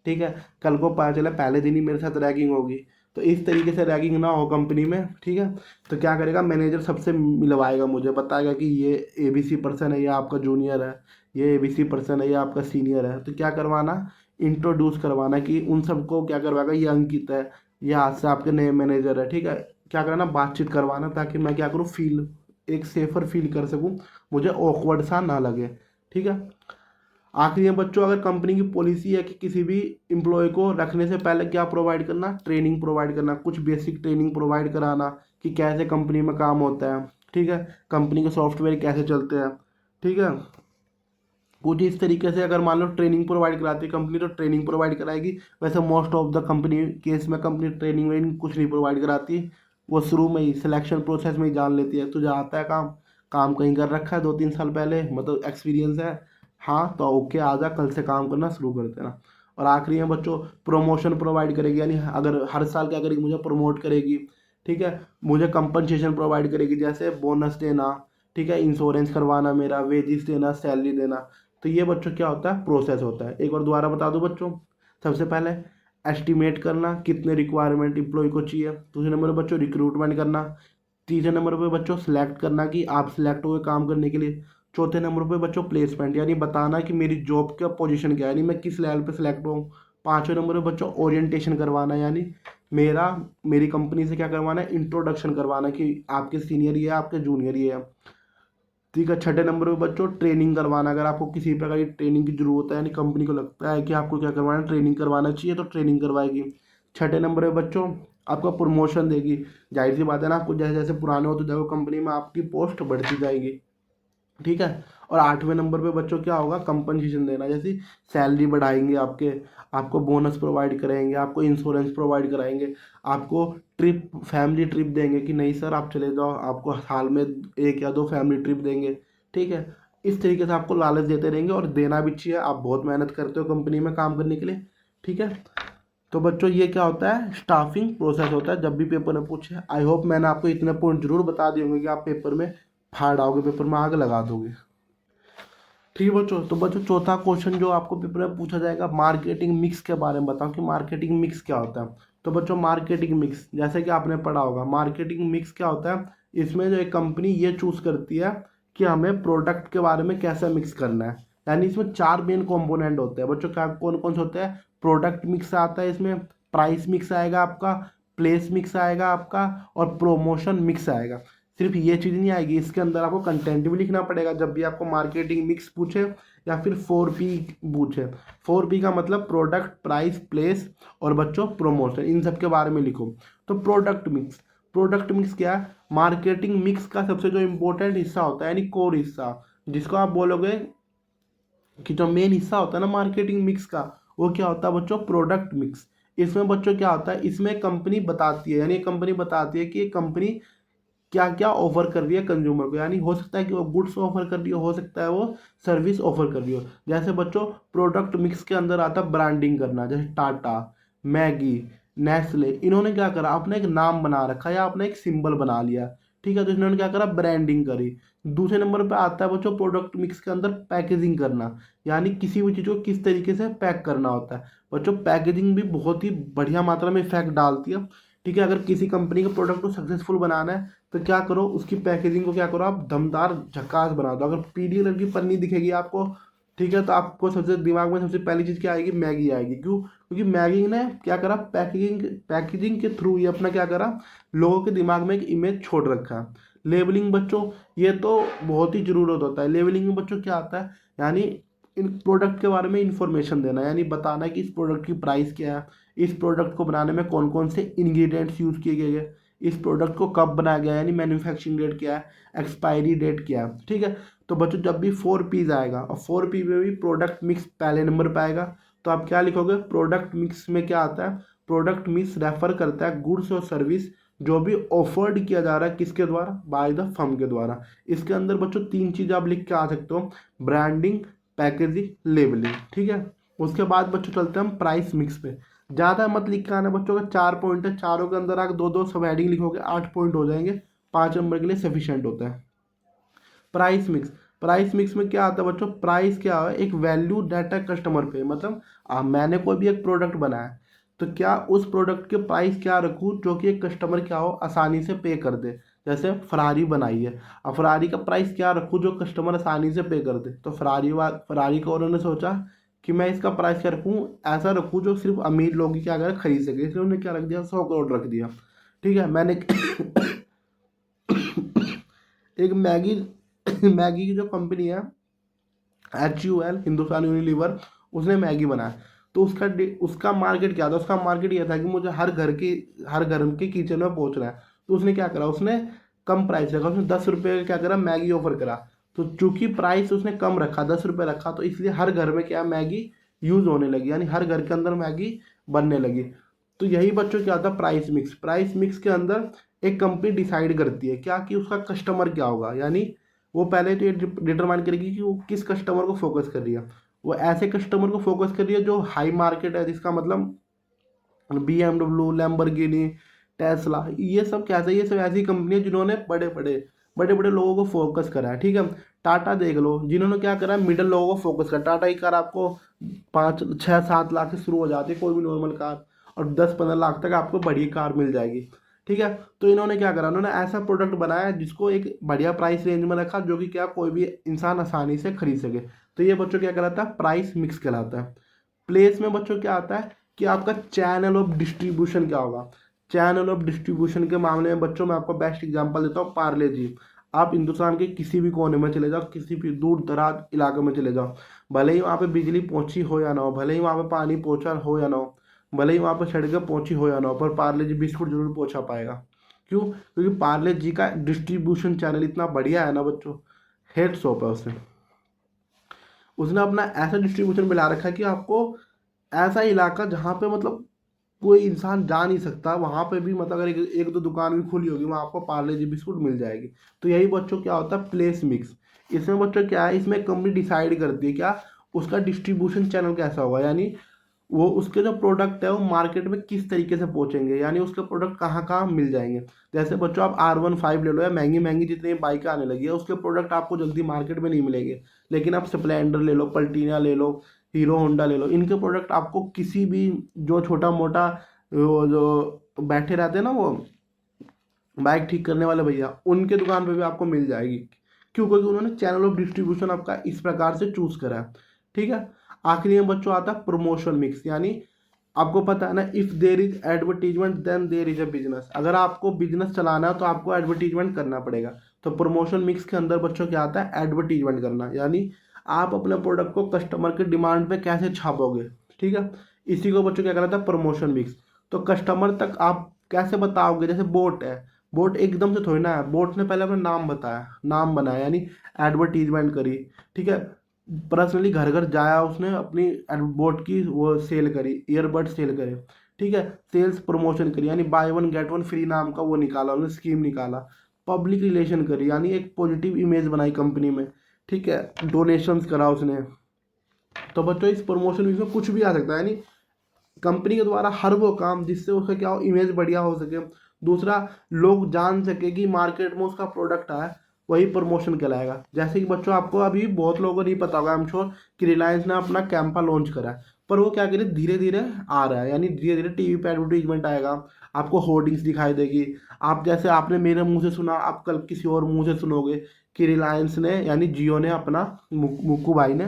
ठीक है, कल को पता चला पहले दिन ही मेरे साथ रैगिंग होगी, तो इस तरीके से रैगिंग ना हो कंपनी में। ठीक है, तो क्या करेगा मैनेजर, सबसे मिलवाएगा, मुझे बताएगा कि ये ABC पर्सन है, ये आपका जूनियर है, ये ABC पर्सन है, ये आपका सीनियर है। तो क्या करवाना, इंट्रोड्यूस करवाना, कि उन सबको क्या करवाएगा, ये अंकित है, ये आज से आपके नए मैनेजर है। ठीक है, क्या करना, बातचीत करवाना, ताकि मैं क्या करूँ, फील एक सेफर फील कर सकूँ, मुझे ऑकवर्ड सा ना लगे। ठीक है, आखिरी में बच्चों, अगर कंपनी की पॉलिसी है कि किसी भी एम्प्लॉय को रखने से पहले क्या प्रोवाइड करना, ट्रेनिंग प्रोवाइड करना, कुछ बेसिक ट्रेनिंग प्रोवाइड कराना कि कैसे कंपनी में काम होता है। ठीक है, कंपनी के सॉफ्टवेयर कैसे चलते हैं। ठीक है, कुछ इस तरीके से अगर मान लो ट्रेनिंग प्रोवाइड कराती है कंपनी तो ट्रेनिंग प्रोवाइड कराएगी। वैसे most of the company case में कंपनी ट्रेनिंग वेनिंग कुछ नहीं प्रोवाइड कराती, वो शुरू में ही सिलेक्शन प्रोसेस में ही जान लेती है तुझे आता है काम, काम कहीं कर रखा है 2-3 साल पहले, मतलब एक्सपीरियंस है, हाँ तो ओके आ जा, कल से काम करना शुरू कर देना। और आखिरी में बच्चों प्रमोशन प्रोवाइड करेगी, यानी अगर हर साल क्या करेगी, मुझे प्रमोट करेगी। ठीक है, मुझे कंपनसेशन प्रोवाइड करेगी, जैसे बोनस देना, ठीक है, इंश्योरेंस करवाना, मेरा वेजिस देना, सैलरी देना। तो ये बच्चों क्या होता है, प्रोसेस होता है। एक और दोबारा बता दूं बच्चों, सबसे पहले एस्टिमेट करना कितने रिक्वायरमेंट एम्प्लॉय को चाहिए, दूसरे नंबर पर बच्चों रिक्रूटमेंट करना, तीसरे नंबर पर बच्चों सिलेक्ट करना कि आप सिलेक्ट हुए काम करने के लिए, चौथे नंबर पर बच्चों प्लेसमेंट, यानी बताना कि मेरी जॉब का पोजीशन क्या है, यानी मैं किस लेवल पे सिलेक्ट हूँ। पाँचवें नंबर पर बच्चों ओरिएंटेशन करवाना, यानी मेरा मेरी कंपनी से क्या करवाना है, इंट्रोडक्शन करवाना है कि आपके सीनियर ये है, आपके जूनियर ये है। ठीक है। छठे नंबर पे बच्चों ट्रेनिंग करवाना, अगर आपको किसी प्रकार की ट्रेनिंग की जरूरत है, यानी कंपनी को लगता है कि आपको क्या करवाना है, ट्रेनिंग करवाना चाहिए, तो ट्रेनिंग करवाएगी। छठे नंबर पे बच्चों आपका प्रमोशन देगी। जाहिर सी बात है ना, आपको जैसे जैसे पुराने होते जाओगे कंपनी में आपकी पोस्ट बढ़ती जाएगी। ठीक है। और आठवें नंबर पे बच्चों क्या होगा, कंपनसेशन देना, जैसे सैलरी बढ़ाएंगे आपके, आपको बोनस प्रोवाइड करेंगे, आपको इंश्योरेंस प्रोवाइड कराएंगे, आपको ट्रिप, फैमिली ट्रिप देंगे कि नहीं सर आप चले जाओ, आपको साल में 1 या 2 फैमिली ट्रिप देंगे। ठीक है। इस तरीके से आपको लालच देते रहेंगे, और देना भी चाहिए, आप बहुत मेहनत करते हो कंपनी में काम करने के लिए। ठीक है। तो बच्चों ये क्या होता है, स्टाफिंग प्रोसेस होता है, जब भी पेपर में पूछे। आई होप मैंने आपको इतने पॉइंट जरूर बता दिए होंगे कि आप पेपर में फाड़ आओगे, पेपर में आग लगा दोगे। ठीक है बच्चों। तो बच्चों चौथा क्वेश्चन जो आपको पेपर में पूछा जाएगा, मार्केटिंग मिक्स के बारे में बताओ कि मार्केटिंग मिक्स क्या होता है। तो बच्चों मार्केटिंग मिक्स जैसे कि आपने पढ़ा होगा, मार्केटिंग मिक्स क्या होता है, इसमें जो एक कंपनी ये चूज करती है कि हमें प्रोडक्ट के बारे में कैसे मिक्स करना है। यानी इसमें 4 मेन कंपोनेंट होते हैं बच्चों, क्या कौन कौन से होते हैं, प्रोडक्ट मिक्स आता है इसमें, प्राइस मिक्स आएगा आपका, प्लेस मिक्स आएगा आपका, और प्रोमोशन मिक्स आएगा। सिर्फ ये चीज़ नहीं आएगी, इसके अंदर आपको कंटेंट भी लिखना पड़ेगा जब भी आपको मार्केटिंग मिक्स पूछे या फिर 4P पूछे। 4P का मतलब प्रोडक्ट, प्राइस, प्लेस और बच्चों प्रमोशन, इन सब के बारे में लिखो। तो प्रोडक्ट मिक्स, प्रोडक्ट मिक्स क्या है, मार्केटिंग मिक्स का सबसे जो इम्पोर्टेंट हिस्सा होता है, यानी कोर हिस्सा, जिसको आप बोलोगे कि जो मेन हिस्सा होता है ना मार्केटिंग मिक्स का, वो क्या होता है बच्चों, प्रोडक्ट मिक्स। इसमें बच्चों क्या होता है, इसमें कंपनी बताती है, यानी कंपनी बताती है कि ये कंपनी क्या क्या ऑफर कर रही है कंज्यूमर को, यानी हो सकता है कि वो गुड्स ऑफर कर रही हो सकता है वो सर्विस ऑफर कर रही हो। जैसे बच्चों प्रोडक्ट मिक्स के अंदर आता है ब्रांडिंग करना, जैसे टाटा, मैगी, नेस्ले, इन्होंने क्या करा, अपना एक नाम बना रखा या अपना एक सिंबल बना लिया। ठीक है। तो इन्होंने क्या करा, ब्रांडिंग करी। दूसरे नंबर पे आता है बच्चों प्रोडक्ट मिक्स के अंदर पैकेजिंग करना, यानी किसी भी चीज़ को किस तरीके से पैक करना होता है। बच्चों पैकेजिंग भी बहुत ही बढ़िया मात्रा में इफेक्ट डालती है। ठीक है। अगर किसी कंपनी के प्रोडक्ट को सक्सेसफुल बनाना है तो क्या करो, उसकी पैकेजिंग को क्या करो, आप दमदार झकास बना दो। अगर पीली कलर की पन्नी दिखेगी आपको, ठीक है, तो आपको सबसे दिमाग में सबसे पहली चीज़ क्या आएगी, मैगी आएगी। क्यों? क्योंकि मैगी ने क्या करा, पैकेजिंग पैकेजिंग के थ्रू ये अपना क्या करा, लोगों के दिमाग में एक इमेज छोड़ रखा। लेबलिंग बच्चों, ये तो बहुत ही जरूरत होता है। लेबलिंग में बच्चों क्या आता है, यानी इन प्रोडक्ट के बारे में इंफॉर्मेशन देना, यानी बताना कि इस प्रोडक्ट की प्राइस क्या है, इस प्रोडक्ट को बनाने में कौन कौन से इंग्रेडिएंट्स यूज़ किए गए, इस प्रोडक्ट को कब बनाया गया, यानी मैन्युफैक्चरिंग डेट क्या है, एक्सपायरी डेट क्या है। ठीक है। तो बच्चों जब भी 4P's आएगा, और 4P में भी प्रोडक्ट मिक्स पहले नंबर पर आएगा, तो आप क्या लिखोगे, प्रोडक्ट मिक्स में क्या आता है, प्रोडक्ट मिक्स रेफर करता है गुड्स और सर्विस जो भी ऑफर्ड किया जा रहा है, किसके द्वारा, बाय द फर्म के द्वारा। इसके अंदर बच्चों 3 चीज़ आप लिख के आ सकते हो, ब्रांडिंग, पैकेजिंग, लेबलिंग। ठीक है। उसके बाद बच्चों चलते हैं हम प्राइस मिक्स पे। ज़्यादा मत लिख के आना बच्चों का, 4 पॉइंट है, चारों के अंदर आप 2 2 सब हेडिंग लिखोगे, 8 पॉइंट हो जाएंगे, 5 नंबर के लिए सफिशिएंट होता है। प्राइस मिक्स, प्राइस मिक्स में क्या आता है बच्चों, प्राइस क्या है, एक वैल्यू डाटा कस्टमर पे, मतलब मैंने कोई भी एक प्रोडक्ट बनाया, तो क्या उस प्रोडक्ट के प्राइस क्या रखूँ जो कि एक कस्टमर क्या हो, आसानी से पे कर दे। जैसे फरारी बनाई है, अब फरारी का प्राइस क्या रखूँ जो कस्टमर आसानी से पे कर दे। तो फरारी को उन्होंने सोचा कि मैं इसका प्राइस क्या रखूँ, ऐसा रखूँ जो सिर्फ अमीर लोग ही क्या करें, खरीद सके, इसलिए उन्होंने क्या रख दिया, 100 करोड़ रख दिया। ठीक है। मैंने एक मैगी मैगी की जो कंपनी है, HUL, हिंदुस्तान यूनिलीवर, उसने मैगी बनाया। तो उसका मार्केट क्या था, उसका मार्केट ये था कि मुझे हर घर के किचन में पहुंचना है। तो उसने क्या करा, उसने कम प्राइस रखा, उसने 10 रुपये का क्या करा, मैगी ऑफर करा। तो चूंकि प्राइस उसने कम रखा, 10 रुपये रखा, तो इसलिए हर घर में क्या, मैगी यूज़ होने लगी, यानी हर घर के अंदर मैगी बनने लगी। तो यही बच्चों क्या था, प्राइस मिक्स। प्राइस मिक्स के अंदर एक कंपनी डिसाइड करती है क्या, कि उसका कस्टमर क्या होगा, यानी वो पहले तो ये डिटरमाइन करेगी कि वो किस कस्टमर को फोकस कर रही है। वो ऐसे कस्टमर को फोकस कर रही है जो हाई मार्केट है, जिसका मतलब BMW, लैम्बोर्गिनी, टेस्ला, ये सब क्या है, ये सब ऐसी कंपनी है जिन्होंने बड़े बड़े लोगों को फोकस करा है। ठीक है। टाटा देख लो, जिन्होंने क्या करा, मिडिल लोगों को फोकस करा। टाटा की कार आपको 5 6 7 लाख से शुरू हो जाती है, कोई भी नॉर्मल कार, और 10 15 लाख तक आपको बड़ी कार मिल जाएगी। ठीक है। तो इन्होंने क्या करा, उन्होंने ऐसा प्रोडक्ट बनाया जिसको एक बढ़िया प्राइस रेंज में रखा, जो कि क्या कोई भी इंसान आसानी से खरीद सके। तो ये बच्चों क्या कहलाता है, प्राइस मिक्स कहलाता है। प्लेस में बच्चों क्या आता है कि आपका चैनल ऑफ डिस्ट्रीब्यूशन क्या होगा। चैनल ऑफ डिस्ट्रीब्यूशन के मामले में बच्चों मैं आपको बेस्ट एग्जांपल देता हूँ, पार्ले जी। आप हिंदुस्तान के किसी भी कोने में चले जाओ, किसी भी दूर दराज इलाके में चले जाओ, भले ही वहाँ पे बिजली पहुंची हो या ना हो, भले ही वहाँ पे पानी पहुंचा हो या ना हो, भले ही वहाँ पे सड़कें पहुंची हो या ना हो, पर पार्ले जी बिस्कुट जरूर पहुंचा पाएगा। क्यों? क्योंकि पार्ले जी का डिस्ट्रीब्यूशन चैनल इतना बढ़िया है ना बच्चों, हेड शॉप है उसने। उसने अपना ऐसा डिस्ट्रीब्यूशन मिला रखा है कि आपको ऐसा इलाका जहाँ पे मतलब कोई इंसान जा नहीं सकता, वहाँ पे भी मतलब अगर एक दो दुकान भी खुली होगी, वहाँ आपको पार्ले जी बिस्कुट मिल जाएगी। तो यही बच्चों क्या होता है, प्लेस मिक्स। इसमें बच्चों क्या है, इसमें कंपनी डिसाइड करती है क्या उसका डिस्ट्रीब्यूशन चैनल कैसा होगा, यानी वो उसके जो प्रोडक्ट है वो मार्केट में किस तरीके से पहुंचेंगे, यानी उसके प्रोडक्ट कहाँ कहाँ मिल जाएंगे। जैसे बच्चों आप R15 ले लो, या महंगी महंगी जितनी बाइकें आने लगी है, उसके प्रोडक्ट आपको जल्दी मार्केट में नहीं मिलेंगे। लेकिन आप स्प्लेंडर ले लो, पल्टीना ले लो, हीरो होंडा ले लो, इनके प्रोडक्ट आपको किसी भी जो छोटा मोटा वो जो बैठे रहते हैं ना वो बाइक ठीक करने वाले भैया, उनके दुकान पे भी आपको मिल जाएगी। क्यों? क्योंकि उन्होंने चैनल ऑफ डिस्ट्रीब्यूशन आपका इस प्रकार से चूज करा है। ठीक है। आखिरी में बच्चों आता है प्रमोशन मिक्स, यानी आपको पता है ना, if there is advertisement then there is a business. अगर आपको बिजनेस चलाना है तो आपको एडवर्टीजमेंट करना पड़ेगा। तो प्रमोशन मिक्स के अंदर बच्चों क्या आता है, एडवर्टीजमेंट करना, यानी आप अपने प्रोडक्ट को कस्टमर के डिमांड पे कैसे छापोगे। ठीक है। इसी को बच्चों क्या कहलाता है, प्रमोशन मिक्स। तो कस्टमर तक आप कैसे बताओगे, जैसे बोट है, बोट एकदम से थोड़ी ना है, बोट ने पहले अपना नाम बताया, नाम बनाया, यानी एडवर्टीजमेंट करी। ठीक है। पर्सनली घर घर जाया, उसने अपनी बोट की वो सेल करी, ईयरबड सेल करे। ठीक है। सेल्स प्रमोशन करी, यानी by one get one free नाम का वो निकाला, उन्होंने स्कीम निकाला। पब्लिक रिलेशन करी, यानी एक पॉजिटिव इमेज बनाई कंपनी में। ठीक है। डोनेशंस करा उसने। तो बच्चों इस प्रमोशन में कुछ भी आ सकता है, यानी कंपनी के द्वारा हर वो काम जिससे उसका क्या हो, इमेज बढ़िया हो सके, दूसरा लोग जान सके कि मार्केट में उसका प्रोडक्ट आया, वही प्रमोशन कहलाएगा। जैसे कि बच्चों आपको अभी बहुत लोगों को नहीं पता होगा, आई एम श्योर, कि रिलायंस ने अपना कैंपा लॉन्च करा है, पर वो क्या करे, धीरे धीरे आ रहा है, यानी धीरे धीरे टीवी पे एडवर्टीजमेंट आएगा, आपको होर्डिंग्स दिखाई देगी। आप जैसे आपने मेरे मुंह से सुना, आप कल किसी और मुंह से सुनोगे कि रिलायंस ने यानी जियो ने अपना मुक्कू भाई ने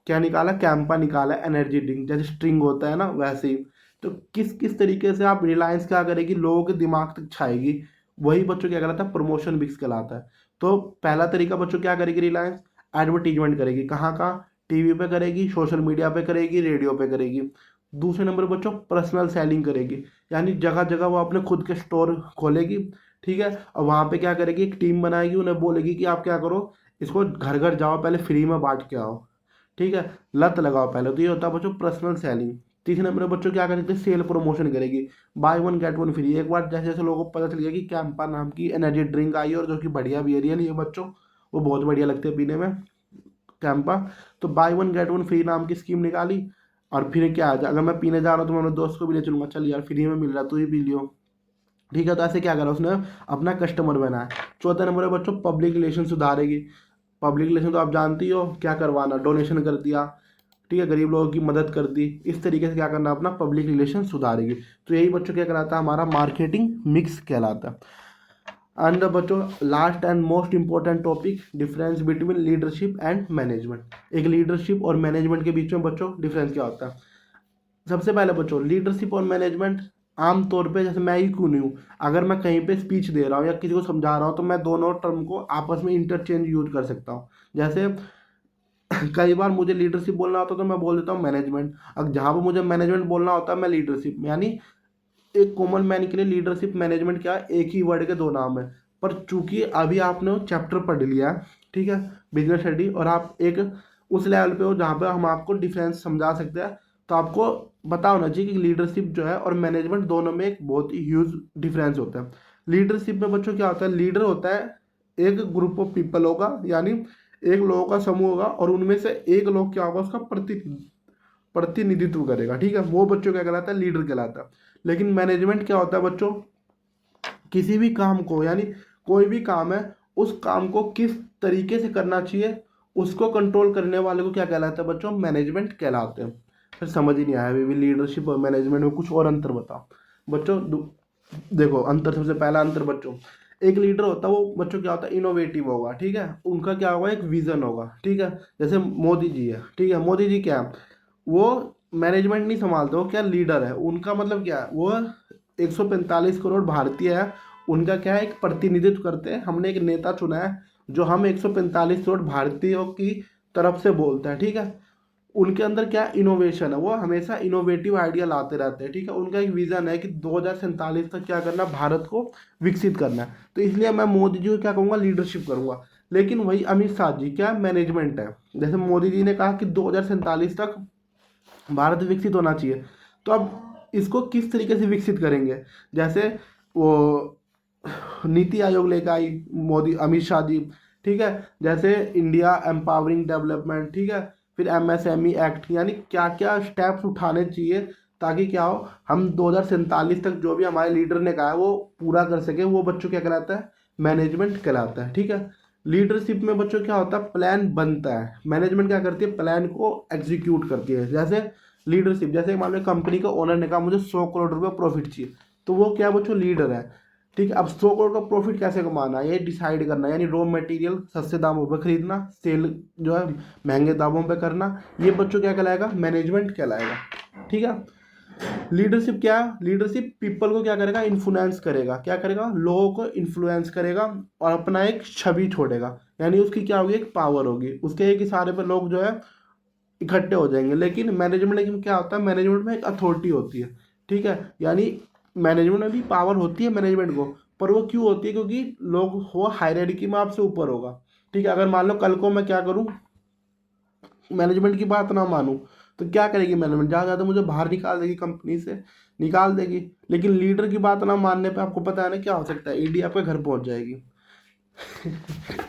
क्या निकाला, कैंपा निकाला, एनर्जी ड्रिंक, जैसे स्ट्रिंग होता है ना वैसे ही। तो किस किस तरीके से आप रिलायंस क्या करेगी, लोगों के दिमाग तक छाएगी, वही बच्चों क्या कहलाता है, प्रमोशन मिक्स कहलाता है। तो पहला तरीका बच्चों क्या करेगी, रिलायंस एडवर्टीजमेंट करेगी, कहाँ कहाँ, टीवी पे करेगी, सोशल मीडिया पे करेगी, रेडियो पे करेगी। दूसरे नंबर बच्चों पर्सनल सेलिंग करेगी, यानी जगह जगह वो अपने खुद के स्टोर खोलेगी। ठीक है। और वहाँ पे क्या करेगी, एक टीम बनाएगी, उन्हें बोलेगी कि आप क्या करो, इसको घर घर जाओ, पहले फ्री में बांट के आओ। ठीक है। लत लगाओ पहले, तो ये होता है बच्चों पर्सनल सेलिंग। तीसरे नंबर पर बच्चों क्या करेंगे, सेल प्रमोशन करेगी, by one get one free. एक बार जैसे जैसे लोगों को पता चल गया कि कैंपा नाम की एनर्जी ड्रिंक आई है, और जो कि बढ़िया भी है, रियल ये बच्चों वो बहुत बढ़िया लगते हैं पीने में, कैंपा। तो by one get one free नाम की स्कीम निकाली। और फिर क्या है, अगर मैं पीने जा रहा हूँ तो मैं अपने दोस्त को भी ले चलूंगा, चल यार फ्री में मिल रहा है, तू ही पी लियो। ठीक है। तो ऐसे क्या करा उसने, अपना कस्टमर बनाया। चौथा नंबर है बच्चों पब्लिक रिलेशन सुधारेगी। पब्लिक रिलेशन तो आप जानती ही हो, क्या करवाना, डोनेशन कर दिया। ठीक है। गरीब लोगों की मदद कर दी, इस तरीके से क्या करना, अपना पब्लिक रिलेशन सुधारेगी। तो यही बच्चों क्या कहलाता है, हमारा मार्केटिंग मिक्स कहलाता है। एंड बच्चों last and most important topic, difference between leadership and management. एक लीडरशिप और मैनेजमेंट के बीच में बच्चों डिफरेंस क्या होता है। सबसे पहले बच्चों लीडरशिप और मैनेजमेंट आम तौर पे, जैसे मैं ही क्यों नहीं हूँ, अगर मैं कहीं पे स्पीच दे रहा हूँ या किसी को समझा रहा हूँ, तो मैं दोनों टर्म को आपस में इंटरचेंज यूज कर सकता हूँ। जैसे कई बार मुझे लीडरशिप बोलना होता है तो मैं बोल देता हूँ मैनेजमेंट, अब जहाँ पर मुझे मैनेजमेंट बोलना होता है मैं लीडरशिप, यानी एक कॉमन मैन के लिए लीडरशिप मैनेजमेंट क्या है, एक ही वर्ड के दो नाम है। पर चूंकि अभी आपने वो चैप्टर पढ़ लिया है, ठीक है, बिजनेस स्टडी, और आप एक उस लेवल पे हो जहाँ पे हम आपको डिफरेंस समझा सकते हैं, तो आपको पता होना चाहिए कि लीडरशिप जो है और मैनेजमेंट दोनों में एक बहुत ही ह्यूज डिफरेंस होता है। लीडरशिप में बच्चों क्या होता है, लीडर होता है एक ग्रुप ऑफ पीपल होगा, यानी एक लोगों का समूह होगा, और उनमें से एक लोग क्या होगा, उसका प्रतिनिधित्व करेगा। ठीक है। वो बच्चों क्या कहलाता है, लीडर कहलाता है। लेकिन मैनेजमेंट क्या होता है बच्चों, किसी भी काम को, यानी कोई भी काम है, उस काम को किस तरीके से करना चाहिए, उसको कंट्रोल करने वाले को क्या कहलाता है बच्चों, मैनेजमेंट कहलाते हैं। फिर समझ ही नहीं आया, अभी भी लीडरशिप और मैनेजमेंट में कुछ और अंतर बताओ बच्चों। देखो अंतर, सबसे पहला अंतर बच्चों, एक लीडर होता है वो बच्चों क्या होता है, इनोवेटिव होगा। ठीक है। उनका क्या होगा, एक विजन होगा। ठीक है। जैसे मोदी जी है, ठीक है, मोदी जी क्या है, वो मैनेजमेंट नहीं संभालते, वो क्या लीडर है, उनका मतलब क्या है, वो 145 करोड़ भारतीय है, उनका क्या है, एक प्रतिनिधित्व करते हैं। हमने एक नेता चुना है जो हम 145 करोड़ भारतीयों की तरफ से बोलता है, ठीक है। उनके अंदर क्या इनोवेशन है, वो हमेशा इनोवेटिव आइडिया लाते रहते हैं, ठीक है। उनका एक विजन है कि 2047 तक क्या करना, भारत को विकसित करना है। तो इसलिए मैं मोदी जी को क्या कहूँगा, लीडरशिप करूँगा। लेकिन वही अमित शाह जी क्या मैनेजमेंट है। जैसे मोदी जी ने कहा कि 2047 तक भारत विकसित होना चाहिए, तो अब इसको किस तरीके से विकसित करेंगे। जैसे वो नीति आयोग लेकर आई मोदी अमित शाह जी, ठीक है। जैसे इंडिया एम्पावरिंग डेवलपमेंट, ठीक है। फिर एमएसएमई एक्ट, यानी क्या क्या स्टेप्स उठाने चाहिए ताकि क्या हो, हम 2047 तक जो भी हमारे लीडर ने कहा है वो पूरा कर सके। वो बच्चों क्या कहलाता है, मैनेजमेंट कहलाता है, ठीक है। लीडरशिप में बच्चों क्या होता है, प्लान बनता है। मैनेजमेंट क्या करती है, प्लान को एग्जीक्यूट करती है। जैसे लीडरशिप, जैसे मान लो कंपनी का ओनर ने कहा मुझे 100 करोड़ रुपये प्रॉफिट चाहिए, तो वो क्या बच्चों लीडर है, ठीक है। अब 100 करोड़ का प्रॉफिट कैसे कमाना है ये डिसाइड करना, यानी रॉ मटेरियल सस्ते दामों पर खरीदना, सेल जो है महंगे दामों पे करना, ये बच्चों क्या कहलाएगा, मैनेजमेंट कहलाएगा, ठीक है। लीडरशिप क्या है, लीडरशिप पीपल को क्या करेगा, इन्फ्लुएंस करेगा। क्या करेगा, लोगों को इन्फ्लुएंस करेगा और अपना एक छवि छोड़ेगा, यानी उसकी क्या होगी, एक पावर होगी, उसके एक इशारे पर लोग जो है इकट्ठे हो जाएंगे। लेकिन मैनेजमेंट में क्या होता है, मैनेजमेंट में एक अथॉरिटी होती है, ठीक है। यानी मैनेजमेंट में भी पावर होती है मैनेजमेंट को, पर वो क्यों होती है, क्योंकि लोग वो हायरार्की में आपसे ऊपर होगा, ठीक है। अगर मान लो कल को मैं क्या करूं, मैनेजमेंट की बात ना मानूं, तो क्या करेगी मैनेजमेंट, ज़्यादा ज़्यादा मुझे बाहर निकाल देगी, कंपनी से निकाल देगी। लेकिन लीडर की बात ना मानने पे आपको पता है ना क्या हो सकता है, ईडी आपके घर पहुंच जाएगी।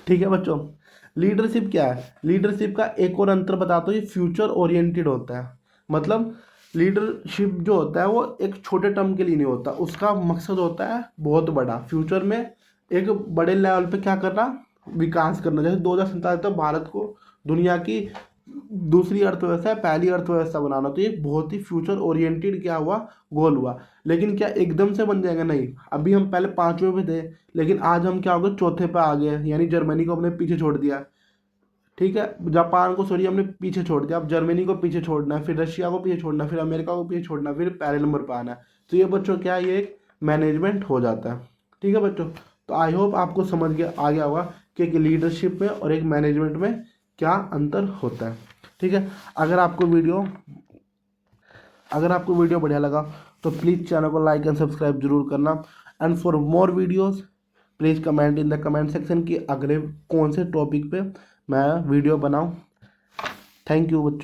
ठीक है बच्चों, लीडरशिप क्या है, लीडरशिप का एक और अंतर बताता हूँ, ये फ्यूचर ओरिएंटेड होता है। मतलब लीडरशिप जो होता है वो एक छोटे टर्म के लिए नहीं होता, उसका मकसद होता है बहुत बड़ा, फ्यूचर में एक बड़े लेवल पे क्या करना, विकास करना। जैसे 2047 तक भारत को दुनिया की दूसरी अर्थव्यवस्था है, पहली अर्थव्यवस्था बनाना, तो ये बहुत ही फ्यूचर ओरिएंटेड क्या हुआ, गोल हुआ। लेकिन क्या एकदम से बन जाएगा, नहीं। अभी हम पहले 5वें पे थे, लेकिन आज हम क्या हो गए, चौथे पे आ गए, यानी जर्मनी को हमने पीछे छोड़ दिया, ठीक है। जापान को सॉरी हमने पीछे छोड़ दिया, अब जर्मनी को पीछे छोड़ना है, फिर रशिया को पीछे छोड़ना है, फिर अमेरिका को पीछे छोड़ना है, फिर पहले नंबर पर आना है। तो ये बच्चों क्या है, ये एक मैनेजमेंट हो जाता है, ठीक है बच्चों। तो आई होप आपको समझ गया आ गया होगा कि एक लीडरशिप में और एक मैनेजमेंट में क्या अंतर होता है, ठीक है। अगर आपको वीडियो बढ़िया लगा तो प्लीज़ चैनल को लाइक एंड सब्सक्राइब जरूर करना। And for more videos please comment in the comment section कि अगले कौन से टॉपिक पे मैं वीडियो बनाऊं। थैंक यू बच्चों।